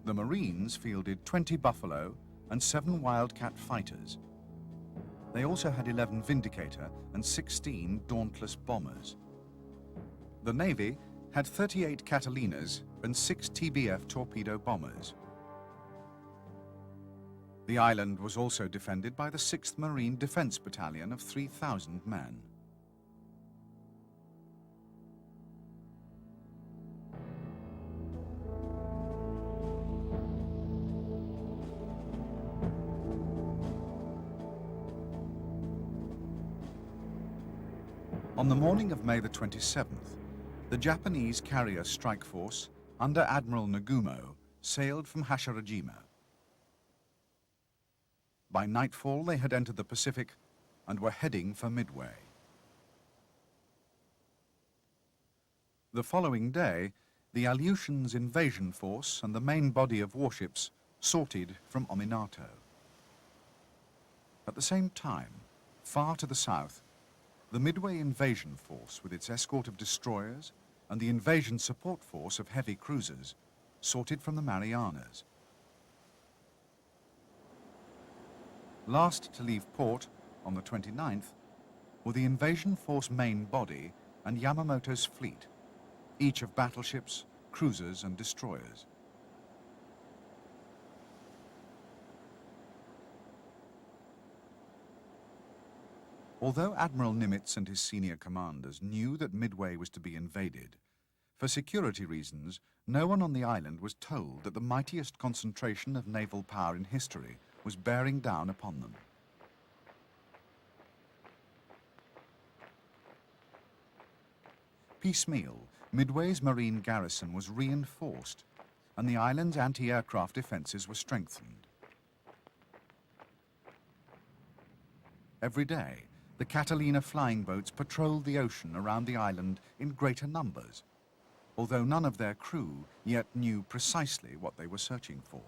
The Marines fielded 20 Buffalo and 7 Wildcat fighters. They also had 11 Vindicator and 16 Dauntless bombers. The Navy had 38 Catalinas and 6 TBF torpedo bombers. The island was also defended by the 6th Marine Defense Battalion of 3,000 men. On the morning of May the 27th, the Japanese carrier strike force under Admiral Nagumo sailed from Hashirajima. By nightfall, they had entered the Pacific and were heading for Midway. The following day, the Aleutians invasion force and the main body of warships sorted from Ominato. At the same time, far to the south, the Midway invasion force with its escort of destroyers and the invasion support force of heavy cruisers sorted from the Marianas. Last to leave port on the 29th were the invasion force main body and Yamamoto's fleet, each of battleships, cruisers and destroyers. Although Admiral Nimitz and his senior commanders knew that Midway was to be invaded, for security reasons, no one on the island was told that the mightiest concentration of naval power in history was bearing down upon them. Piecemeal, Midway's marine garrison was reinforced, and the island's anti-aircraft defenses were strengthened. Every day, the Catalina flying boats patrolled the ocean around the island in greater numbers, although none of their crew yet knew precisely what they were searching for.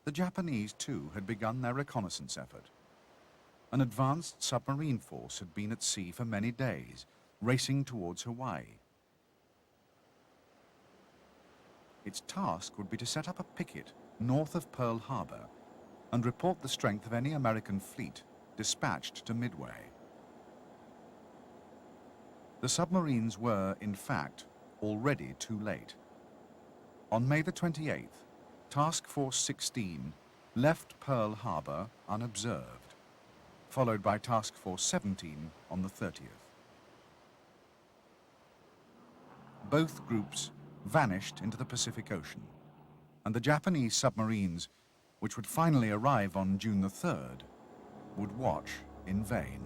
The Japanese, too, had begun their reconnaissance effort. An advanced submarine force had been at sea for many days, racing towards Hawaii. Its task would be to set up a picket north of Pearl Harbor and report the strength of any American fleet dispatched to Midway. The submarines were, in fact, already too late. On May the 28th, Task Force 16 left Pearl Harbor unobserved, followed by Task Force 17 on the 30th. Both groups vanished into the Pacific Ocean, and the Japanese submarines, which would finally arrive on June the 3rd, would watch in vain.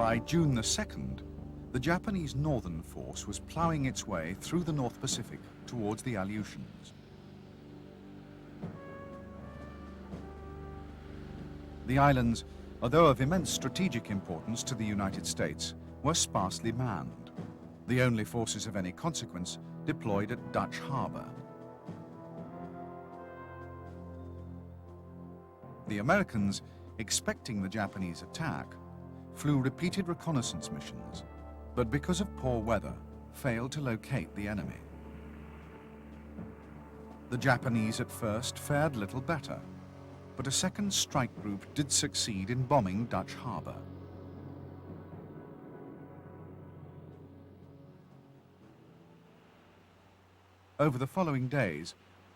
By June the 2nd, the Japanese northern force was ploughing its way through the North Pacific towards the Aleutians. The islands, although of immense strategic importance to the United States, were sparsely manned, the only forces of any consequence deployed at Dutch Harbor. The Americans, expecting the Japanese attack, flew repeated reconnaissance missions, but because of poor weather, failed to locate the enemy. The Japanese at first fared little better, but a second strike group did succeed in bombing Dutch Harbor. Over the following days,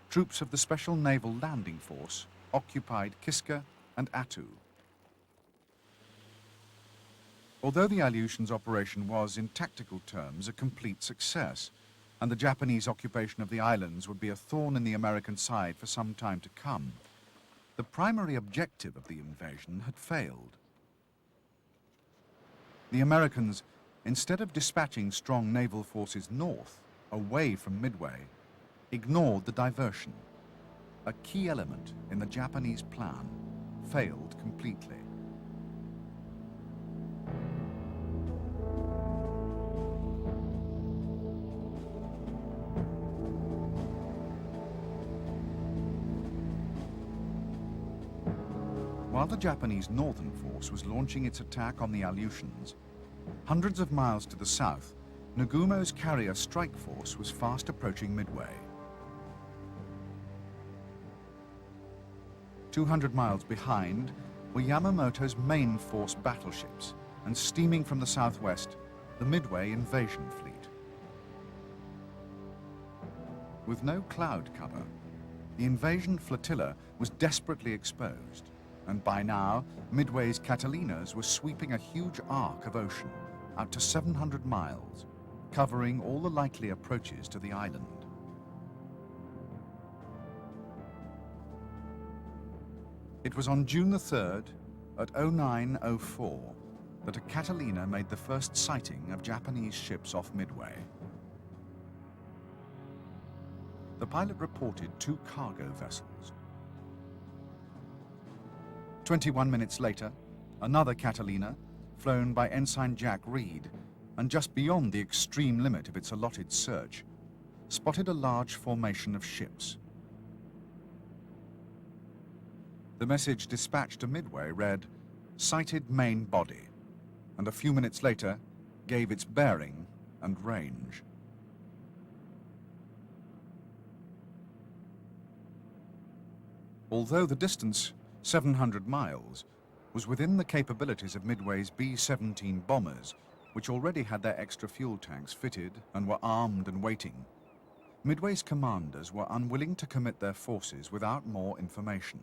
troops of the Special Naval Landing Force occupied Kiska and Attu. Although the Aleutians operation was, in tactical terms, a complete success, and the Japanese occupation of the islands would be a thorn in the American side for some time to come, the primary objective of the invasion had failed. The Americans, instead of dispatching strong naval forces north, away from Midway, ignored the diversion. A key element in the Japanese plan failed completely. While the Japanese northern force was launching its attack on the Aleutians, hundreds of miles to the south, Nagumo's carrier strike force was fast approaching Midway. 200 miles behind were Yamamoto's main force battleships, and steaming from the southwest, the Midway invasion fleet. With no cloud cover, the invasion flotilla was desperately exposed, and by now, Midway's Catalinas were sweeping a huge arc of ocean out to 700 miles, covering all the likely approaches to the island. It was on June the 3rd, at 09:04, that a Catalina made the first sighting of Japanese ships off Midway. The pilot reported 2 cargo vessels. 21 minutes later, another Catalina, flown by Ensign Jack Reed, and just beyond the extreme limit of its allotted search, spotted a large formation of ships. The message dispatched to Midway read, "Sighted main body," and a few minutes later gave its bearing and range. Although the distance, 700 miles, was within the capabilities of Midway's B-17 bombers, which already had their extra fuel tanks fitted and were armed and waiting, Midway's commanders were unwilling to commit their forces without more information.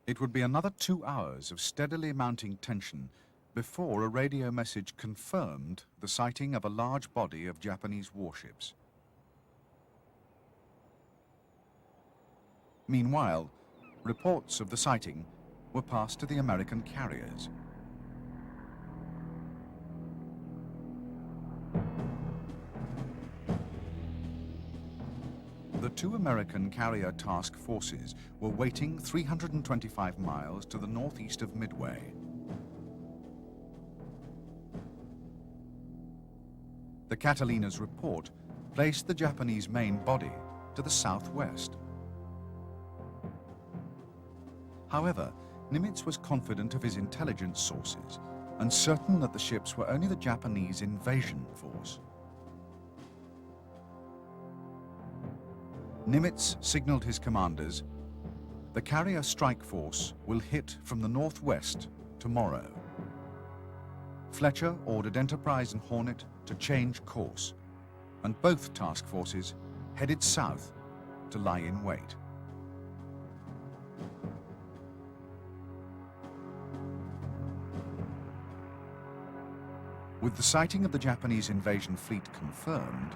It would be another 2 hours of steadily mounting tension before a radio message confirmed the sighting of a large body of Japanese warships. Meanwhile, reports of the sighting were passed to the American carriers. The 2 American carrier task forces were waiting 325 miles to the northeast of Midway. The Catalina's report placed the Japanese main body to the southwest. However, Nimitz was confident of his intelligence sources and certain that the ships were only the Japanese invasion force. Nimitz signaled his commanders, "The carrier strike force will hit from the northwest tomorrow." Fletcher ordered Enterprise and Hornet to change course, and both task forces headed south to lie in wait. With the sighting of the Japanese invasion fleet confirmed,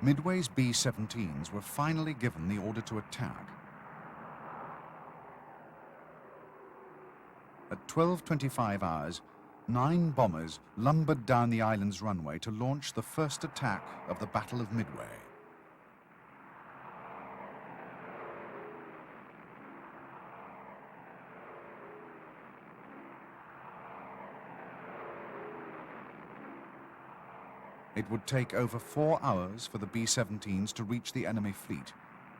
Midway's B-17s were finally given the order to attack. at 12:25 hours, 9 bombers lumbered down the island's runway to launch the first attack of the Battle of Midway. It would take over 4 hours for the B-17s to reach the enemy fleet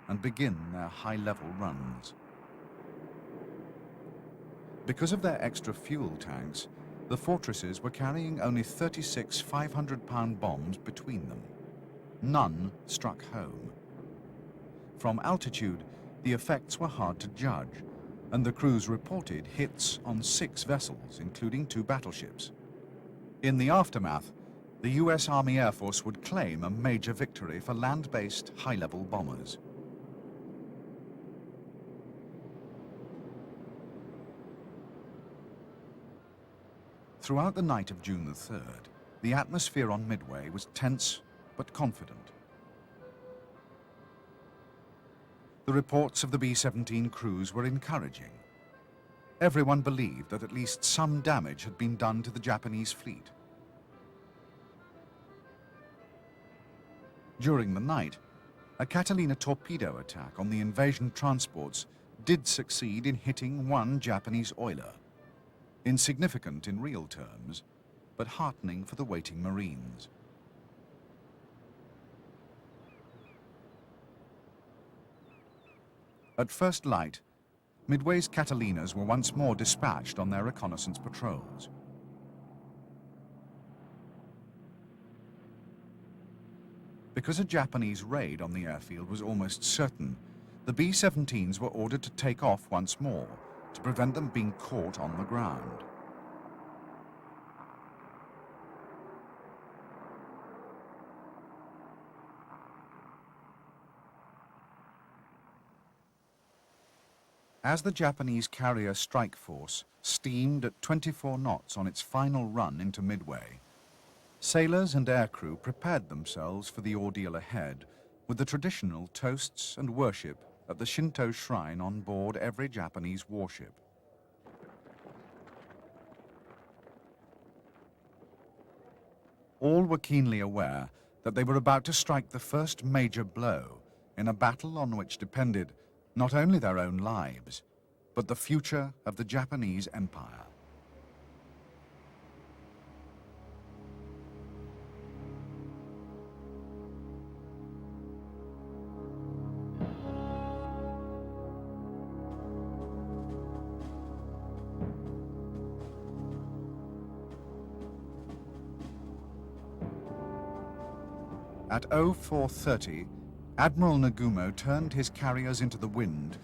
and begin their high-level runs. Because of their extra fuel tanks, the fortresses were carrying only 36 500-pound bombs between them. None struck home. From altitude, the effects were hard to judge, and the crews reported hits on 6 vessels, including 2 battleships. In the aftermath, the US Army Air Force would claim a major victory for land-based high-level bombers. Throughout the night of June the 3rd, the atmosphere on Midway was tense but confident. The reports of the B-17 crews were encouraging. Everyone believed that at least some damage had been done to the Japanese fleet. During the night, a Catalina torpedo attack on the invasion transports did succeed in hitting 1 Japanese oiler. Insignificant in real terms, but heartening for the waiting Marines. At first light, Midway's Catalinas were once more dispatched on their reconnaissance patrols. Because a Japanese raid on the airfield was almost certain, the B-17s were ordered to take off once more to prevent them being caught on the ground. As the Japanese carrier strike force steamed at 24 knots on its final run into Midway, sailors and aircrew prepared themselves for the ordeal ahead with the traditional toasts and worship at the Shinto shrine on board every Japanese warship. All were keenly aware that they were about to strike the first major blow in a battle on which depended not only their own lives, but the future of the Japanese Empire. At 04:30, Admiral Nagumo turned his carriers into the wind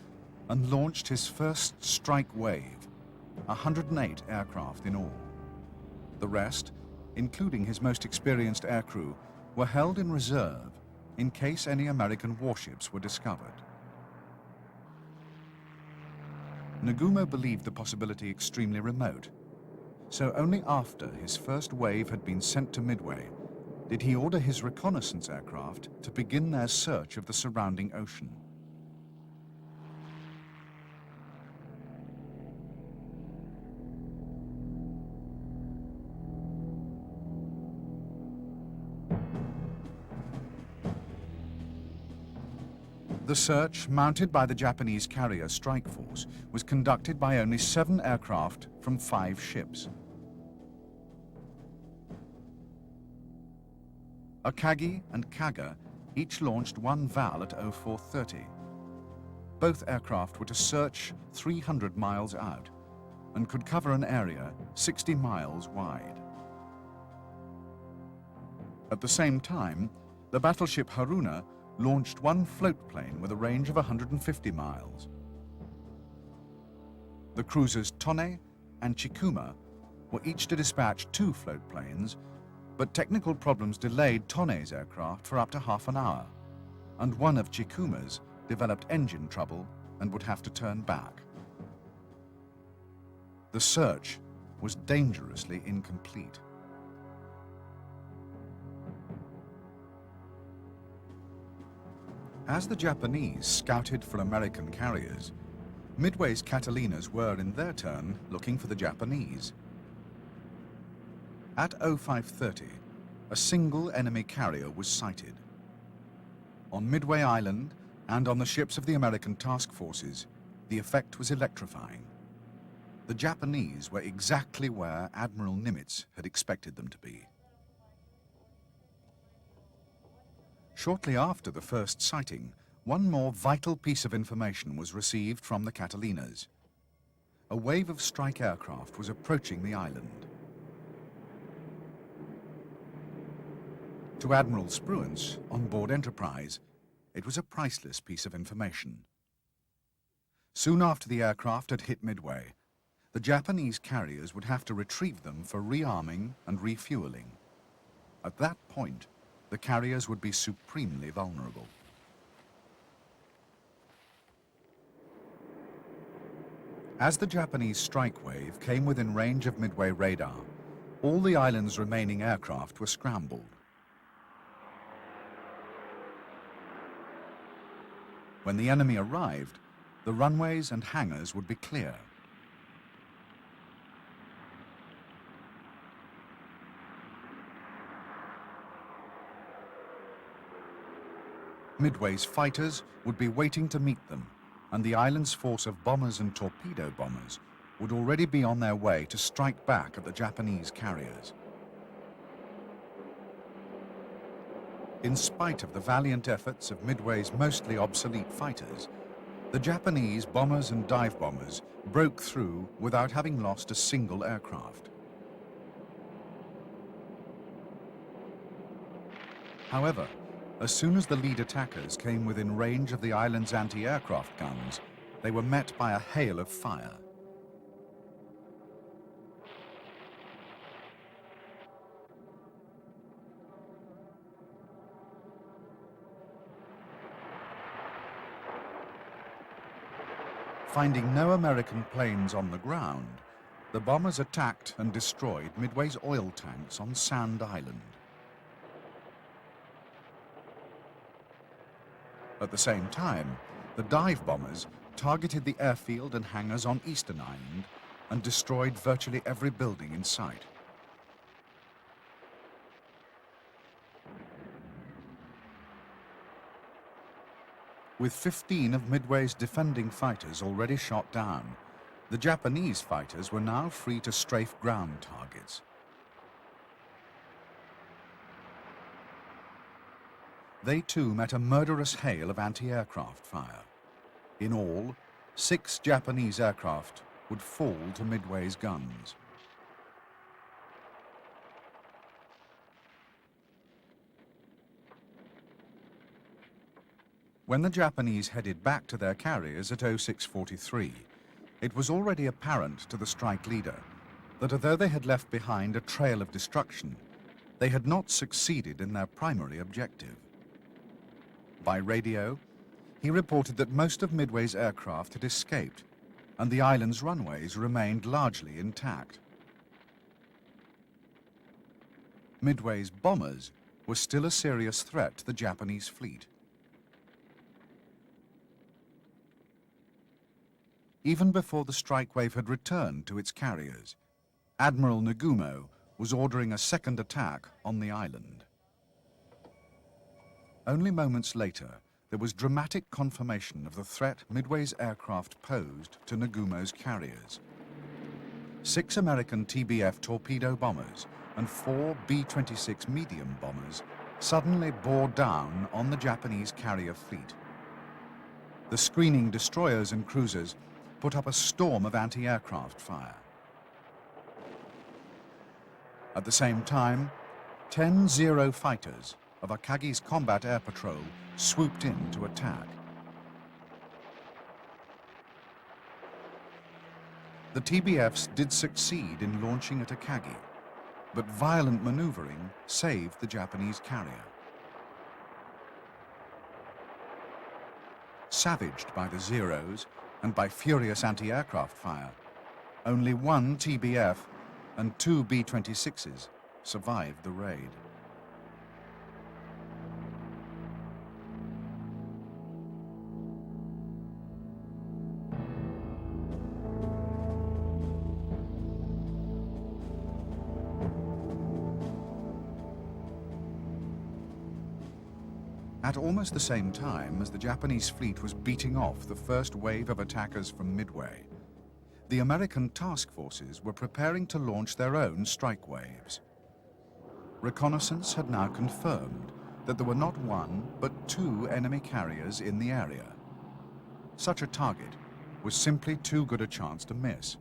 and launched his first strike wave, 108 aircraft in all. The rest, including his most experienced aircrew, were held in reserve in case any American warships were discovered. Nagumo believed the possibility extremely remote, so only after his first wave had been sent to Midway did he order his reconnaissance aircraft to begin their search of the surrounding ocean. The search, mounted by the Japanese carrier strike force, was conducted by only 7 aircraft from 5 ships. Akagi and Kaga each launched 1 VAL at 04:30. Both aircraft were to search 300 miles out and could cover an area 60 miles wide. At the same time, the battleship Haruna launched 1 float plane with a range of 150 miles. The cruisers Tone and Chikuma were each to dispatch 2 float planes, but technical problems delayed Tone's aircraft for up to half an hour, and one of Chikuma's developed engine trouble and would have to turn back. The search was dangerously incomplete. As the Japanese scouted for American carriers, Midway's Catalinas were, in their turn, looking for the Japanese. At 0530, a single enemy carrier was sighted. On Midway Island and on the ships of the American task forces, the effect was electrifying. The Japanese were exactly where Admiral Nimitz had expected them to be. Shortly after the first sighting, one more vital piece of information was received from the Catalinas. A wave of strike aircraft was approaching the island. To Admiral Spruance, on board Enterprise, it was a priceless piece of information. Soon after the aircraft had hit Midway, the Japanese carriers would have to retrieve them for rearming and refueling. At that point, the carriers would be supremely vulnerable. As the Japanese strike wave came within range of Midway radar, all the island's remaining aircraft were scrambled. When the enemy arrived, the runways and hangars would be clear. Midway's fighters would be waiting to meet them, and the island's force of bombers and torpedo bombers would already be on their way to strike back at the Japanese carriers. In spite of the valiant efforts of Midway's mostly obsolete fighters, the Japanese bombers and dive bombers broke through without having lost a single aircraft. However, as soon as the lead attackers came within range of the island's anti-aircraft guns, they were met by a hail of fire. Finding no American planes on the ground, the bombers attacked and destroyed Midway's oil tanks on Sand Island. At the same time, the dive bombers targeted the airfield and hangars on Eastern Island and destroyed virtually every building in sight. With 15 of Midway's defending fighters already shot down, the Japanese fighters were now free to strafe ground targets. They too met a murderous hail of anti-aircraft fire. In all, 6 Japanese aircraft would fall to Midway's guns. When the Japanese headed back to their carriers at 0643, it was already apparent to the strike leader that although they had left behind a trail of destruction, they had not succeeded in their primary objective. By radio, he reported that most of Midway's aircraft had escaped and the island's runways remained largely intact. Midway's bombers were still a serious threat to the Japanese fleet. Even before the strike wave had returned to its carriers, Admiral Nagumo was ordering a second attack on the island. Only moments later, there was dramatic confirmation of the threat Midway's aircraft posed to Nagumo's carriers. 6 American TBF torpedo bombers and 4 B-26 medium bombers suddenly bore down on the Japanese carrier fleet. The screening destroyers and cruisers put up a storm of anti-aircraft fire. At the same time, 10 Zero fighters of Akagi's Combat Air Patrol swooped in to attack. The TBFs did succeed in launching at Akagi, but violent maneuvering saved the Japanese carrier. Savaged by the Zeros and by furious anti-aircraft fire, only 1 TBF and 2 B-26s survived the raid. At almost the same time as the Japanese fleet was beating off the first wave of attackers from Midway, the American task forces were preparing to launch their own strike waves. Reconnaissance had now confirmed that there were not one, but two enemy carriers in the area. Such a target was simply too good a chance to miss.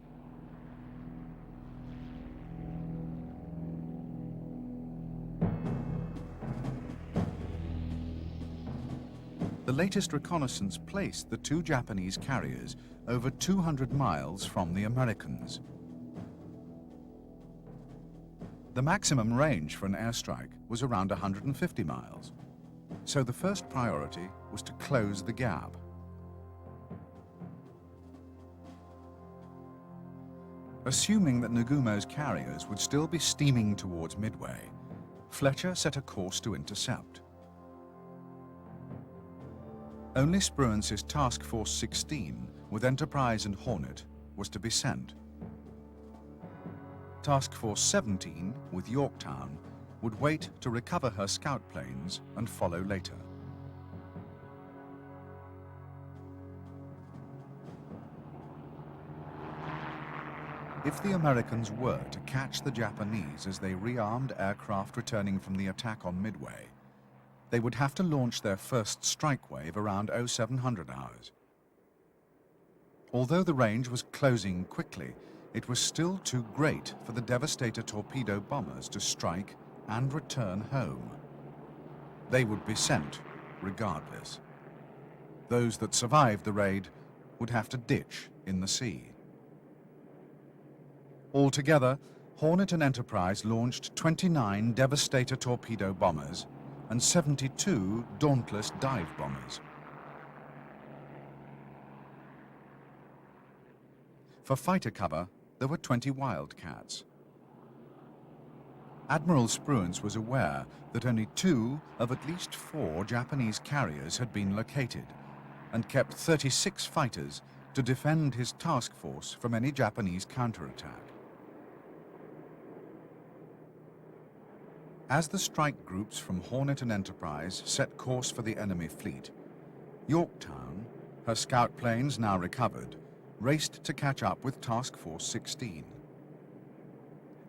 The latest reconnaissance placed the two Japanese carriers over 200 miles from the Americans. The maximum range for an airstrike was around 150 miles, so the first priority was to close the gap. Assuming that Nagumo's carriers would still be steaming towards Midway, Fletcher set a course to intercept. Only Spruance's Task Force 16, with Enterprise and Hornet, was to be sent. Task Force 17, with Yorktown, would wait to recover her scout planes and follow later. If the Americans were to catch the Japanese as they rearmed aircraft returning from the attack on Midway, they would have to launch their first strike wave around 0700 hours. Although the range was closing quickly, it was still too great for the Devastator torpedo bombers to strike and return home. They would be sent regardless. Those that survived the raid would have to ditch in the sea. Altogether, Hornet and Enterprise launched 29 Devastator torpedo bombers and 72 Dauntless dive bombers. For fighter cover, there were 20 Wildcats. Admiral Spruance was aware that only 2 of at least 4 Japanese carriers had been located, and kept 36 fighters to defend his task force from any Japanese counterattack. As the strike groups from Hornet and Enterprise set course for the enemy fleet, Yorktown, her scout planes now recovered, raced to catch up with Task Force 16.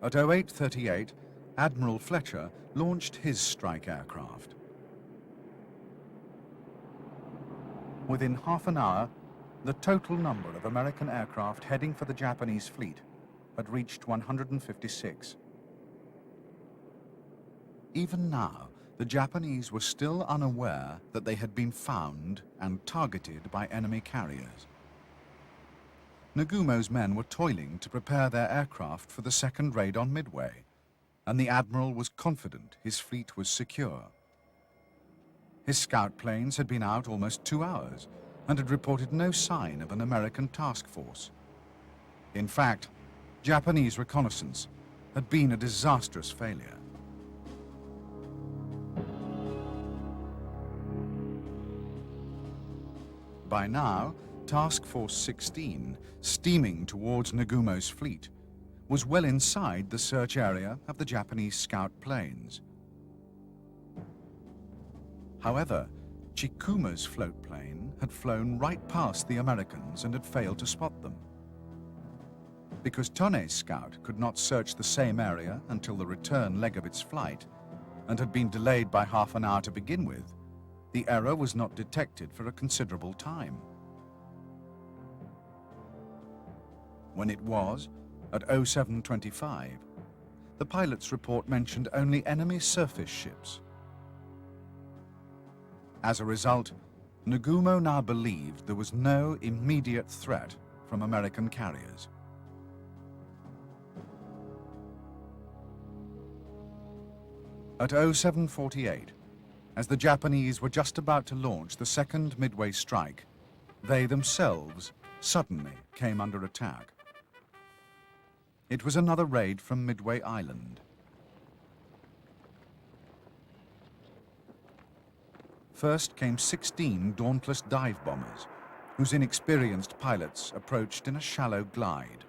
At 0838, Admiral Fletcher launched his strike aircraft. Within half an hour, the total number of American aircraft heading for the Japanese fleet had reached 156. Even now, the Japanese were still unaware that they had been found and targeted by enemy carriers. Nagumo's men were toiling to prepare their aircraft for the second raid on Midway, and the Admiral was confident his fleet was secure. His scout planes had been out almost 2 hours and had reported no sign of an American task force. In fact, Japanese reconnaissance had been a disastrous failure. By now, Task Force 16, steaming towards Nagumo's fleet, was well inside the search area of the Japanese scout planes. However, Chikuma's float plane had flown right past the Americans and had failed to spot them. Because Tone's scout could not search the same area until the return leg of its flight, and had been delayed by half an hour to begin with, the error was not detected for a considerable time. When it was, at 0725, the pilot's report mentioned only enemy surface ships. As a result, Nagumo now believed there was no immediate threat from American carriers. At 0748, as the Japanese were just about to launch the second Midway strike, they themselves suddenly came under attack. It was another raid from Midway Island. First came 16 Dauntless dive bombers, whose inexperienced pilots approached in a shallow glide.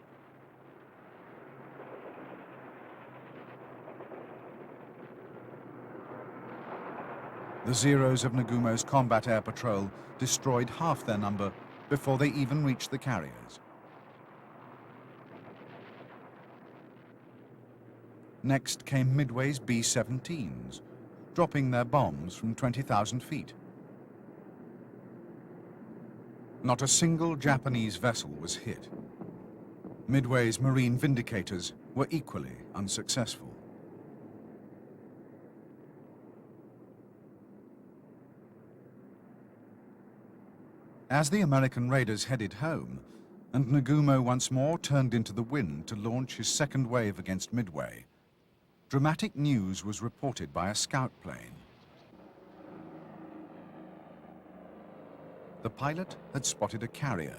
The Zeros of Nagumo's combat air patrol destroyed half their number before they even reached the carriers. Next came Midway's B-17s, dropping their bombs from 20,000 feet. Not a single Japanese vessel was hit. Midway's marine vindicators were equally unsuccessful. As the American raiders headed home, and Nagumo once more turned into the wind to launch his second wave against Midway, dramatic news was reported by a scout plane. The pilot had spotted a carrier.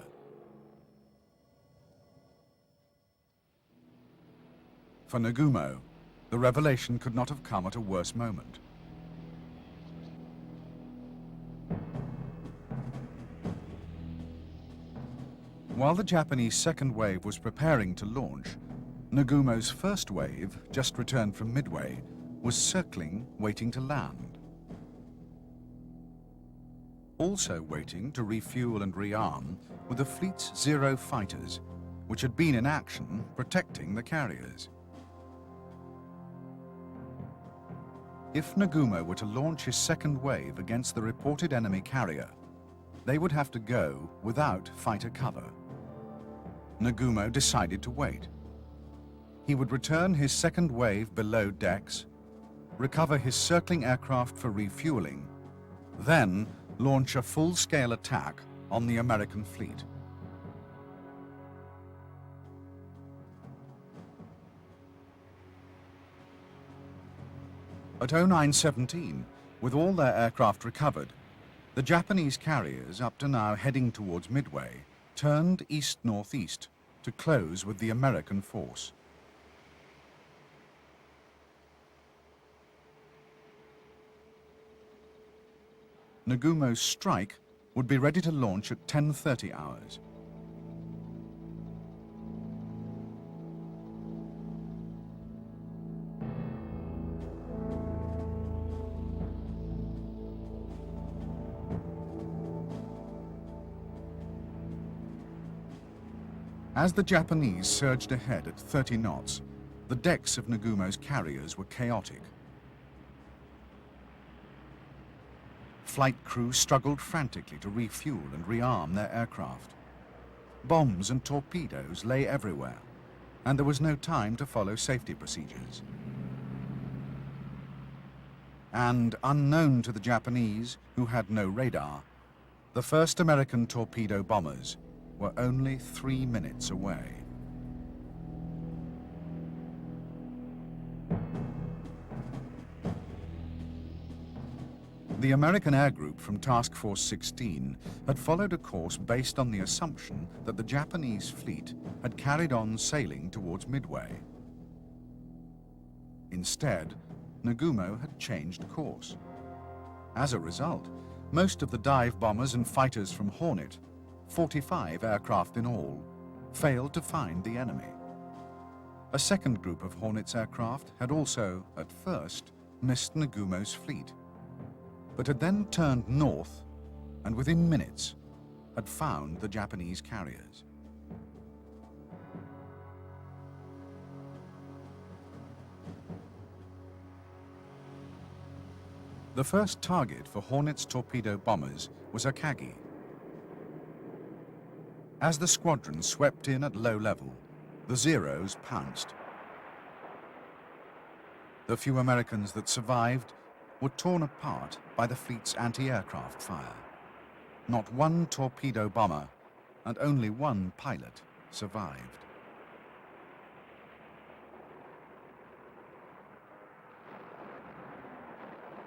For Nagumo, the revelation could not have come at a worse moment. While the Japanese second wave was preparing to launch, Nagumo's first wave, just returned from Midway, was circling, waiting to land. Also waiting to refuel and rearm were the fleet's Zero fighters, which had been in action protecting the carriers. If Nagumo were to launch his second wave against the reported enemy carrier, they would have to go without fighter cover. Nagumo decided to wait. He would return his second wave below decks, recover his circling aircraft for refueling, then launch a full-scale attack on the American fleet. At 09:17, with all their aircraft recovered, the Japanese carriers, up to now heading towards Midway, turned east-northeast to close with the American force. Nagumo's strike would be ready to launch at 10:30 hours. As the Japanese surged ahead at 30 knots, the decks of Nagumo's carriers were chaotic. Flight crew struggled frantically to refuel and rearm their aircraft. Bombs and torpedoes lay everywhere, and there was no time to follow safety procedures. And unknown to the Japanese, who had no radar, the first American torpedo bombers were only 3 minutes away. The American air group from Task Force 16 had followed a course based on the assumption that the Japanese fleet had carried on sailing towards Midway. Instead, Nagumo had changed course. As a result, most of the dive bombers and fighters from Hornet, 45 aircraft in all, failed to find the enemy. A second group of Hornet's aircraft had also, at first, missed Nagumo's fleet, but had then turned north and within minutes had found the Japanese carriers. The first target for Hornet's torpedo bombers was Akagi. As the squadron swept in at low level, the Zeros pounced. The few Americans that survived were torn apart by the fleet's anti-aircraft fire. Not one torpedo bomber and only one pilot survived.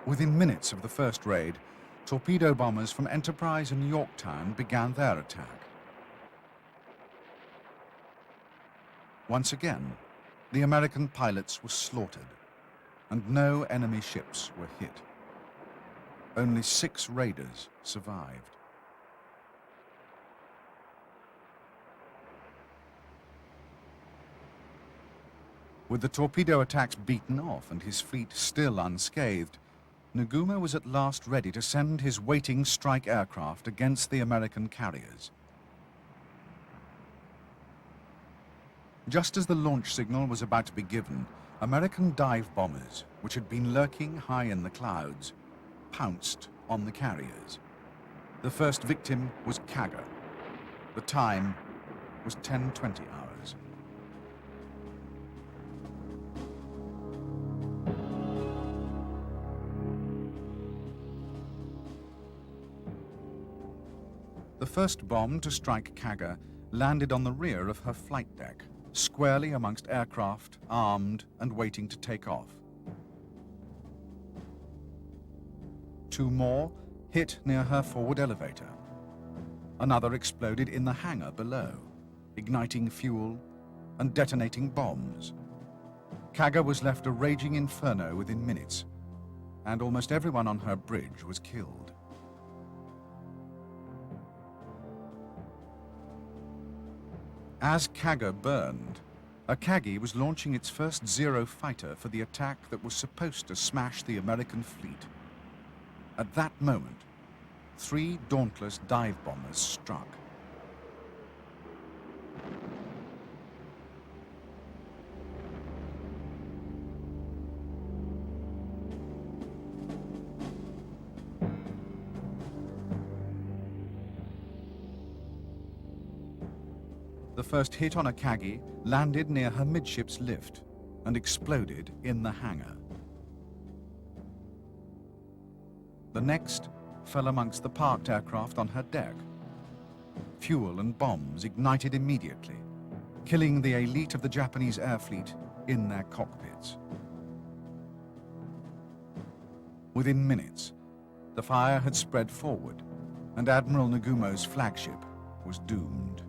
Within minutes of the first raid, torpedo bombers from Enterprise and Yorktown began their attack. Once again, the American pilots were slaughtered, and no enemy ships were hit. Only 6 raiders survived. With the torpedo attacks beaten off and his fleet still unscathed, Nagumo was at last ready to send his waiting strike aircraft against the American carriers. Just as the launch signal was about to be given, American dive bombers, which had been lurking high in the clouds, pounced on the carriers. The first victim was Kaga. The time was 10:20 hours. The first bomb to strike Kaga landed on the rear of her flight deck, squarely amongst aircraft, armed and waiting to take off. Two more hit near her forward elevator. Another exploded in the hangar below, igniting fuel and detonating bombs. Kaga was left a raging inferno within minutes, and almost everyone on her bridge was killed. As Kaga burned, Akagi was launching its first Zero fighter for the attack that was supposed to smash the American fleet. At that moment, 3 dauntless dive bombers struck. The first hit on Akagi landed near her midships lift and exploded in the hangar. The next fell amongst the parked aircraft on her deck. Fuel and bombs ignited immediately, killing the elite of the Japanese air fleet in their cockpits. Within minutes, the fire had spread forward, and Admiral Nagumo's flagship was doomed.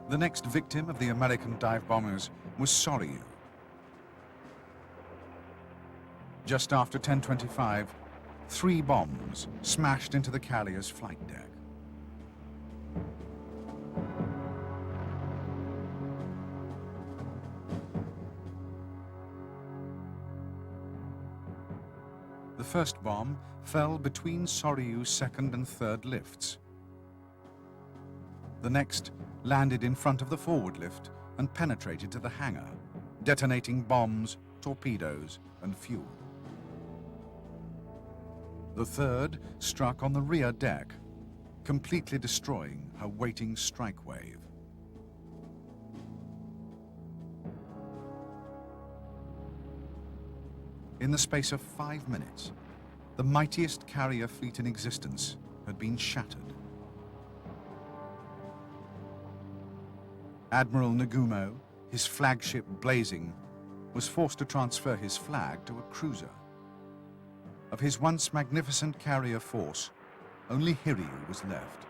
The next victim of the American dive bombers was Soryu. Just after 10:25, 3 bombs smashed into the carrier's flight deck. The first bomb fell between Soryu's second and third lifts. The next landed in front of the forward lift and penetrated to the hangar, detonating bombs, torpedoes, and fuel. The third struck on the rear deck, completely destroying her waiting strike wave. In the space of 5 minutes, the mightiest carrier fleet in existence had been shattered. Admiral Nagumo, his flagship blazing, was forced to transfer his flag to a cruiser. Of his once magnificent carrier force, only Hiryu was left,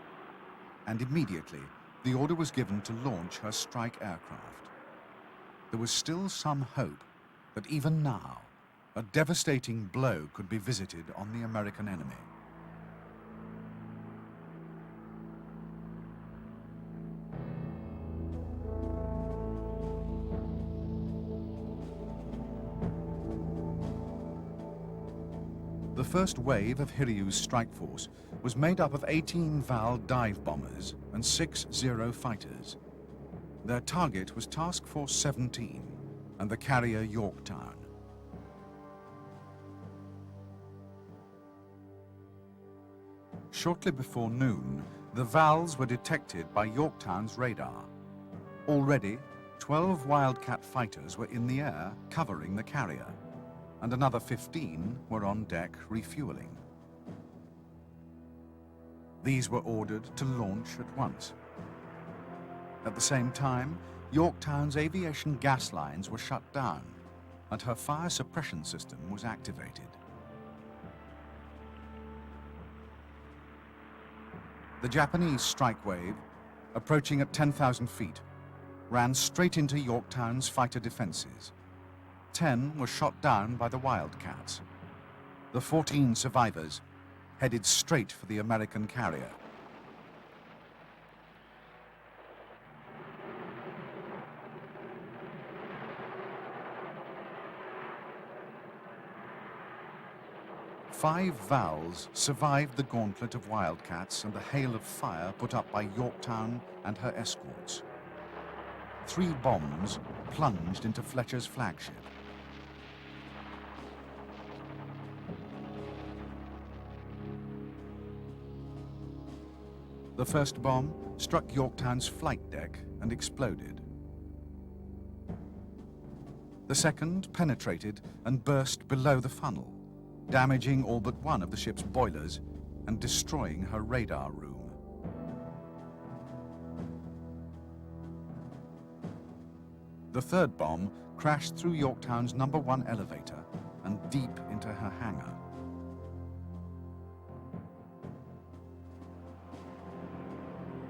and immediately the order was given to launch her strike aircraft. There was still some hope that even now, a devastating blow could be visited on the American enemy. The first wave of Hiryu's strike force was made up of 18 Val dive bombers and 6 Zero fighters. Their target was Task Force 17 and the carrier Yorktown. Shortly before noon, the Vals were detected by Yorktown's radar. Already, 12 Wildcat fighters were in the air covering the carrier, and another 15 were on deck refueling. These were ordered to launch at once. At the same time, Yorktown's aviation gas lines were shut down, and her fire suppression system was activated. The Japanese strike wave, approaching at 10,000 feet, ran straight into Yorktown's fighter defenses. 10 were shot down by the Wildcats. The 14 survivors headed straight for the American carrier. 5 Vals survived the gauntlet of wildcats and the hail of fire put up by Yorktown and her escorts. 3 bombs plunged into Fletcher's flagship. The first bomb struck Yorktown's flight deck and exploded. The second penetrated and burst below the funnel, damaging all but one of the ship's boilers and destroying her radar room. The third bomb crashed through Yorktown's #1 elevator and deep into her hangar.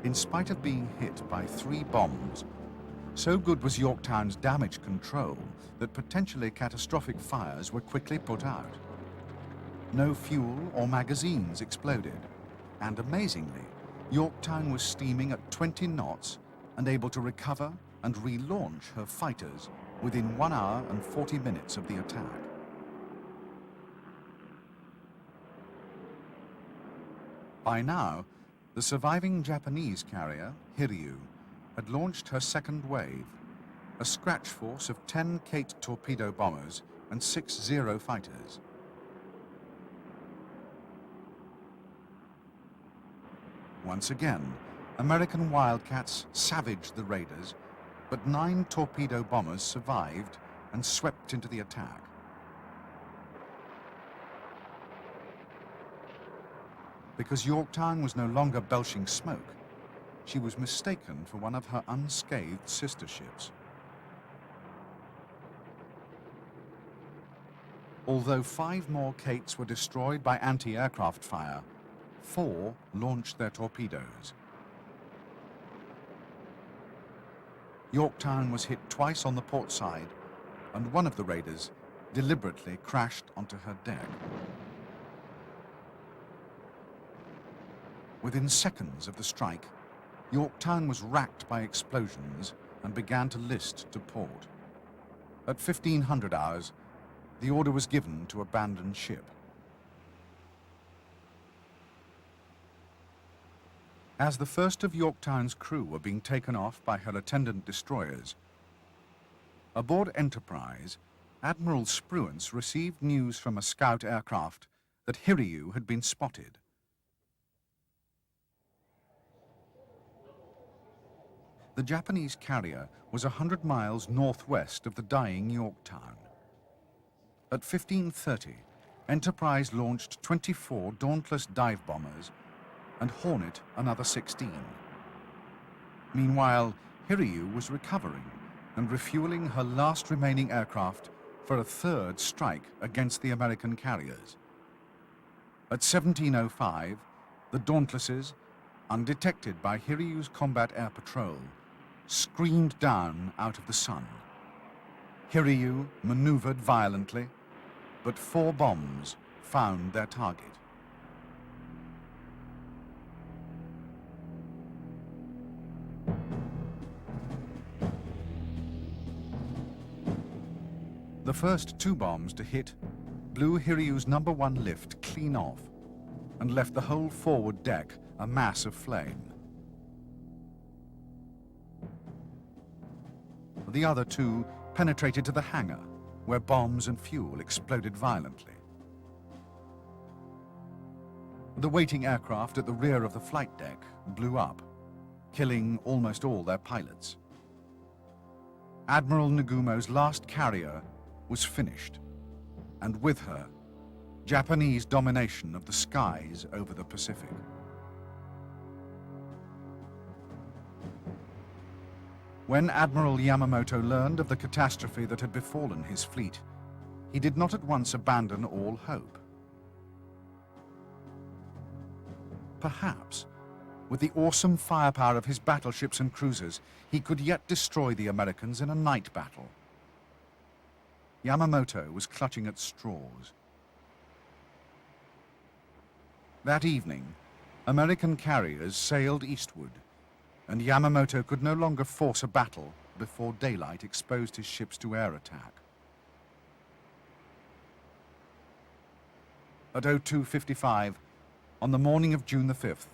In spite of being hit by 3 bombs, so good was Yorktown's damage control that potentially catastrophic fires were quickly put out. No fuel or magazines exploded, and amazingly, Yorktown was steaming at 20 knots and able to recover and relaunch her fighters within 1 hour and 40 minutes of the attack. By now, the surviving Japanese carrier, Hiryu, had launched her second wave, a scratch force of 10 Kate torpedo bombers and 6 Zero fighters. Once again, American Wildcats savaged the raiders, but 9 torpedo bombers survived and swept into the attack. Because Yorktown was no longer belching smoke, she was mistaken for one of her unscathed sister ships. Although 5 more Kates were destroyed by anti-aircraft fire, 4 launched their torpedoes. Yorktown was hit twice on the port side, and one of the raiders deliberately crashed onto her deck. Within seconds of the strike, Yorktown was racked by explosions and began to list to port. At 1500 hours, the order was given to abandon ship. As the first of Yorktown's crew were being taken off by her attendant destroyers, aboard Enterprise, Admiral Spruance received news from a scout aircraft that Hiryu had been spotted. The Japanese carrier was 100 miles northwest of the dying Yorktown. At 15:30, Enterprise launched 24 Dauntless dive bombers and Hornet another 16. Meanwhile, Hiryu was recovering and refueling her last remaining aircraft for a third strike against the American carriers. At 17:05, the Dauntlesses, undetected by Hiryu's combat air patrol, screamed down out of the sun. Hiryu maneuvered violently, but 4 bombs found their target. The first 2 bombs to hit blew Hiryu's #1 lift clean off and left the whole forward deck a mass of flame. The other 2 penetrated to the hangar, where bombs and fuel exploded violently. The waiting aircraft at the rear of the flight deck blew up, killing almost all their pilots. Admiral Nagumo's last carrier was finished, and with her, Japanese domination of the skies over the Pacific. When Admiral Yamamoto learned of the catastrophe that had befallen his fleet, he did not at once abandon all hope. Perhaps, with the awesome firepower of his battleships and cruisers, he could yet destroy the Americans in a night battle. Yamamoto was clutching at straws. That evening, American carriers sailed eastward, and Yamamoto could no longer force a battle before daylight exposed his ships to air attack. At 02:55, on the morning of June the 5th,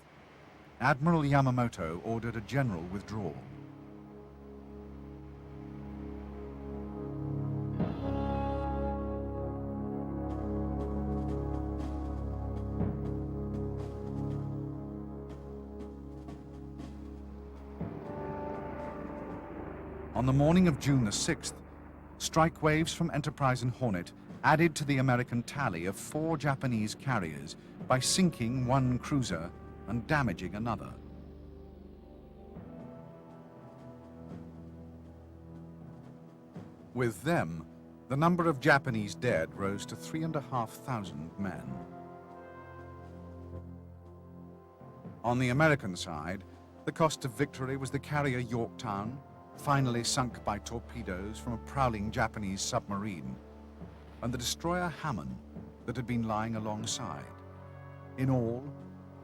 Admiral Yamamoto ordered a general withdrawal. On the morning of June the 6th, strike waves from Enterprise and Hornet added to the American tally of 4 Japanese carriers by sinking one cruiser and damaging another. With them, the number of Japanese dead rose to 3,500 men. On the American side, the cost of victory was the carrier Yorktown, finally sunk by torpedoes from a prowling Japanese submarine, and the destroyer Hammond that had been lying alongside. In all,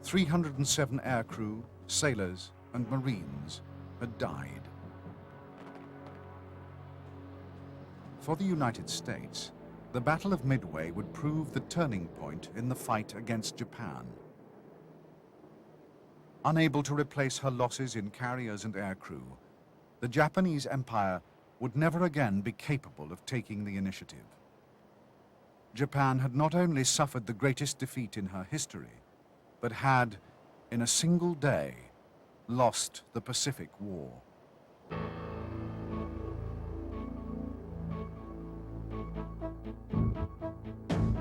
307 aircrew, sailors, and marines had died. For the United States, the Battle of Midway would prove the turning point in the fight against Japan. Unable to replace her losses in carriers and aircrew, the Japanese Empire would never again be capable of taking the initiative. Japan had not only suffered the greatest defeat in her history, but had, in a single day, lost the Pacific War.